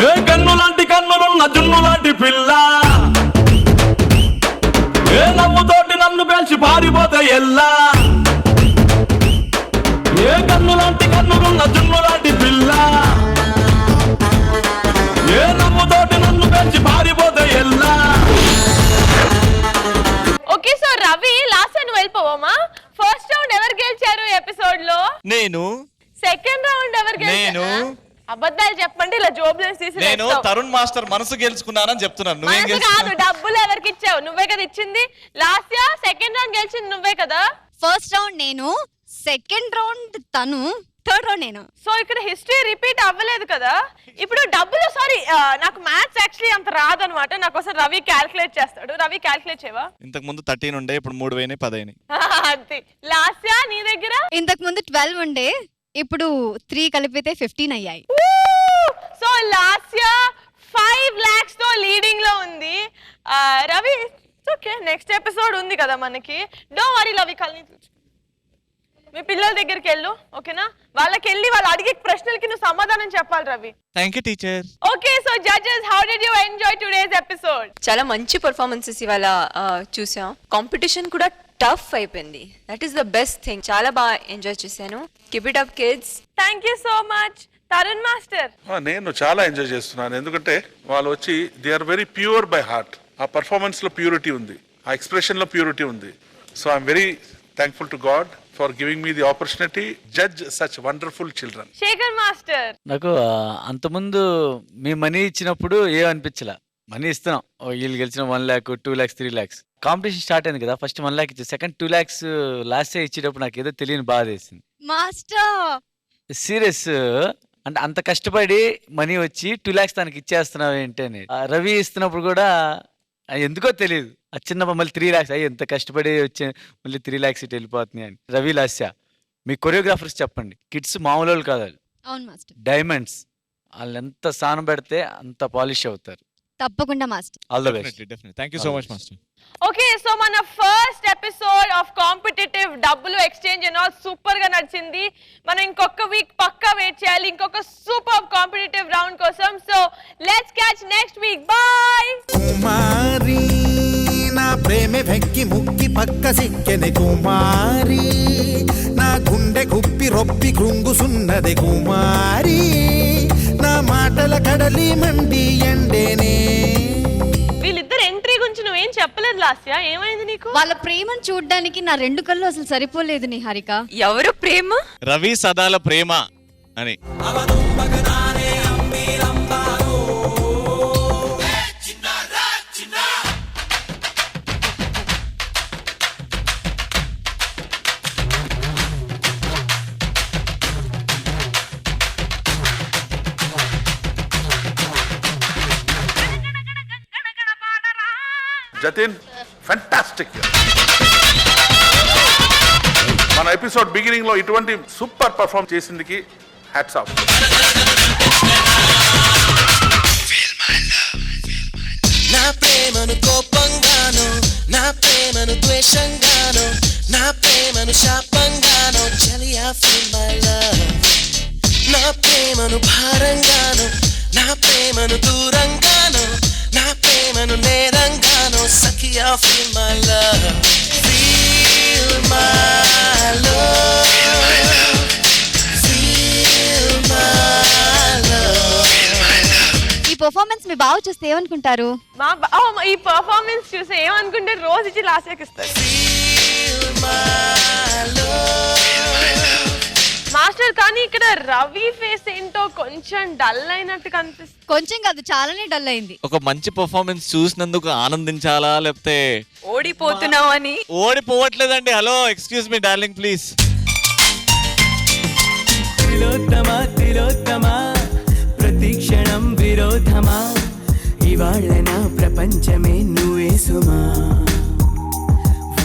ఏ కన్ను లాంటి కన్నులున్న జున్ను లాంటి పిల్ల, ఏ నవ్వుతోటి నన్ను పేల్చి పారిపోతే ఎల్లా. ఏ కన్ను లాంటి కన్నులున్న జున్ను లాంటి పిల్ల, ఏ నవ్వుతోటి నన్ను పేల్చి పారిపోతే ఎల్లా. ఓకే, సో రవి లాస్ట్ నువ్వు వెళ్ళిపోవమ్మా. ఫస్ట్ రౌండ్ ఎవరు గెలిచారు ఎపిసోడ్ లో? నేను. సెకండ్ రౌండ్ ఎవరు గెలిచారు? అబద్ధాలు చెప్పండి, ఇలా జోబులను తీసి. నేను తరుణ్ మాస్టర్ మనసు గెలుచుకున్నానని చెప్తున్నాను. నువ్వేం కాదు, డబ్బులు ఎవరికి ఇచ్చావు? నువ్వే కదా ఇచ్చింది. లాస్ట్ ఇయర్ సెకండ్ రౌండ్ గెలిచింది నువ్వే కదా. ఫస్ట్ రౌండ్ నేను, సెకండ్ రౌండ్ తను, థర్డ్ రౌండ్ నేను. సో ఇక్కడ హిస్టరీ రిపీట్ అవ్వలేదు కదా. ఇప్పుడు డబ్బులు, సారీ నాకు మ్యాథ్స్ యాక్చువల్లీ అంత రాదనమాట. నా కోసం రవి క్యాల్కులేట్ చేస్తాడు. రవి క్యాల్కులేట్ చేయవా? ఇంతకు ముందు 13 ఉండే, ఇప్పుడు 3 పోయినాయి, 10 అయినాయి. అది లాస్ట్ ఇయర్ నీ దగ్గర ఇంతకు ముందు 12 ఉండే, ఇప్పుడు 3 కలిపితే 15 అయ్యాయి. సో లాస్ట్ ఇయర్ 5 lakhs తో లీడింగ్ లో ఉంది రవి. ఓకే, నెక్స్ట్ ఎపిసోడ్ ఉంది కదా మనకి. డోంట్ వరీ రవి, కల్ని మీ పిల్లల దగ్గరికి వెళ్ళు, ఓకేనా? వాళ్ళకి వెళ్ళి వాళ్ళు అడిగే ప్రశ్నలకి నువ్వు సమాధానం చెప్పాలి రవి. Thank you teacher. Okay, so judges, how did you enjoy today's episode? చాలా మంచి పర్ఫార్మెన్సెస్ ఇవాళ చూసాం. కాంపిటీషన్ కూడా టఫ్ అయిపోయింది. That is the best thing. చాలా బాగా ఎంజాయ్ చేశాను. Keep it up kids. Thank you so much. Tarun master, నేను చాలా ఎంజాయ్ చేస్తున్నాను. ఎందుకంటే వాళ్ళు వచ్చి they are very pure by heart. ఆ పర్ఫార్మెన్స్ లో ప్యూరిటీ ఉంది, ఆ ఎక్స్ప్రెషన్ లో ప్యూరిటీ ఉంది. So I'm very thankful to God for giving me the opportunity judge such wonderful children. Shekhar master, నాకు అంతకుముందు మీ మనీ ఇచ్చినప్పుడు ఏమనిపించలే. మనీ ఇస్తున్నాం, వీళ్ళు గెలిచిన 1 lakh, 2 lakhs, 3 lakhs. Competition start అయింది కదా, ఫస్ట్ 1 lakh ఇచ్చి సెకండ్ 2 lakhs లాస్ట్ ఇచ్చేటప్పుడు నాకు ఏదో తెలియని బాధ వేసింది. మాస్టర్ సీరియస్, అంటే అంత కష్టపడి మనీ వచ్చి 2 lakhs తనకి ఇచ్చేస్తున్నావు ఏంటని. రవి ఇస్తున్నప్పుడు కూడా ఎందుకో తెలియదు, ఆ చిన్న మళ్ళీ 3 lakhs అయ్యి ఎంత కష్టపడి వచ్చి మళ్ళీ 3 lakhs ఇటు వెళ్ళిపోతున్నాయి అని. రవి, లాస్య, మీ కొరియోగ్రాఫర్స్ చెప్పండి, కిడ్స్ మామూలు వాళ్ళు కాదు, అవును మాస్టర్, డైమండ్స్. వాళ్ళు ఎంత స్థానం పెడితే అంత పాలిష్ అవుతారు. తప్పకుండా master. All the best. Definitely. Thank you so much master. Okay, so మన ఫస్ట్ ఎపిసోడ్ ఆఫ్ కాంపిటేటివ్ డబ్బులు ఎక్స్చేంజ్ అండ్ ఆల్ సూపర్ గా నడిచింది. మనం ఇంకొక వీక్ పక్కా వెయిట్ చేయాలి ఇంకొక సూపర్ కాంపిటేటివ్ రౌండ్ కోసం. So let's catch next week. Bye. కుమారి నా ప్రేమ వెక్కి ముక్కి పక్క సిక్కెనే కుమారి, నా గుండె గుప్పి రొప్పి కృంగుసున్నది కుమారి, నా మాటల కడలి మండి ఎండేనే. వీళ్ళిద్దరు ఎంట్రీ గురించి నువ్వేం చెప్పలేదు లాస్యా, ఏమైంది నీకు? వాళ్ళ ప్రేమను చూడడానికి నా 2 కళ్ళు అసలు సరిపోలేదు నిహారిక. ఎవరు ప్రేమ? రవి సదాల ప్రేమ అని. జతిన్, ఫ్యాంటాస్టిక్. మన ఎపిసోడ్ బిగినింగ్ లో ఇటువంటి సూపర్ పర్ఫార్మ్ చేసిందికి హ్యాట్స్ ఆఫ్. నా ప్రేమను కోపంగాను, నా ప్రేమను ద్వేషంగాను, నా ప్రేమను శాపంగాను, చలియా ఫీల్ మై లవ్. నా ప్రేమను భారంగాను, నా ప్రేమను దూరంగాను, నా ప్రేమను నేరంగాను, సఖియా feel my love. Feel my love, feel performance మీ బావ చూస్తే ఏమనుకుంటారు? ఈ పర్ఫార్మెన్స్ చూసి ఏమనుకుంటే రోజు ఇచ్చి లాస్ట్ ఇస్తారు. మాస్టర్ కానీ ఇక్కడ రవి ఫేస్ ఏంటో కొంచెం డల్ అయినట్టు కనిపిస్తుంది. కొంచెం కాదు, చాలానే డల్ అయింది. ఒక మంచి పర్ఫార్మెన్స్ చూసినందుకు ఆనందించాలా లేకపోతే ఓడిపోతున్నావు అని? ఓడిపోవట్లేదండి. Hello, excuse me darling, please. Tilottama ప్రతిక్షణం విరోధమా ఇవాళ నా ప్రపంచమే నువ్వే సుమా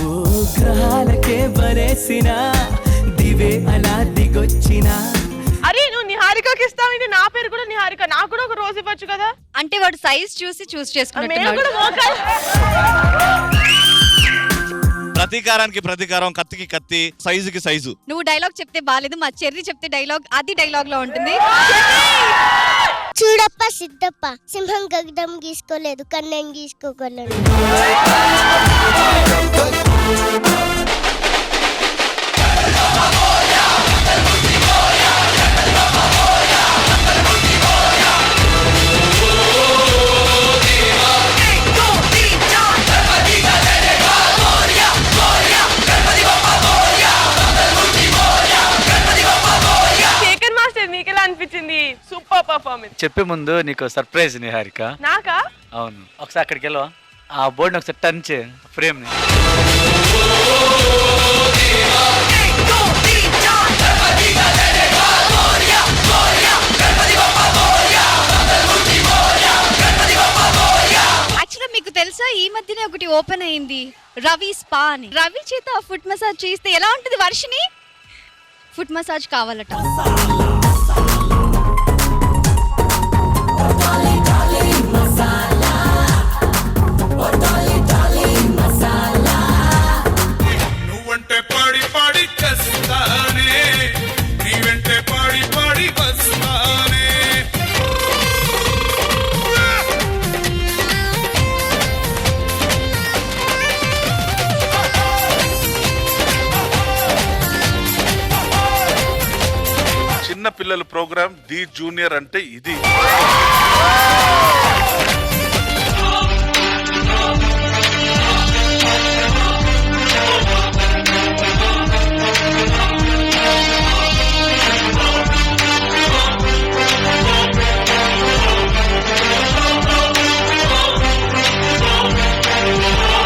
ఓ గ్రహాలకే బలేసిన దివే అలా దిగొచ్చినా. అరే నువ్వు నిహారికకి ఇస్తావు, నా పేరు కూడా నిహారిక, నాకు కూడా ఒక రోజు ఇవ్వచ్చు కదా. అంటే వాడు సైజ్ చూసి చూస్ చేసుకున్నాడు. ప్రతీకారానికి ప్రతీకారం, కత్తికి కత్తి, సైజుకి సైజు. నువ్వు డైలాగ్ చెప్తే బాలేదు, మా చెర్రీ చెప్తే డైలాగ్ అది డైలాగ్ లో ఉంటుంది. చూడప్ప సిద్ధప్ప, సింహం గగడం గీసుకోలేదు, కన్నెం గీసుకోగలను. Super performance. చెప్పే ముందు నీకు సర్ప్రైజ్ నిహారిక. నాకా? అవును, ఒకసారి అక్కడికి వెళ్ళవా? ఆ బోర్డుని ఒకసారి టర్న్ చే, ఫ్రేమ్ ని. యాక్చువల్లీ మీకు తెలుసా, ఈ మధ్యనే ఒకటి ఓపెన్ అయింది, రవి స్పా అని. రవి చేత ఫుట్ మసాజ్ చేస్తే ఎలా ఉంటుంది వర్షిని? ఫుట్ మసాజ్ కావాలట. నువ్వంటే పాడి పాడి కస్తానే, నీ వెంటే పాడి పాడి వస్తానే. చిన్న పిల్లల ప్రోగ్రామ్ ది జూనియర్ అంటే ఇది.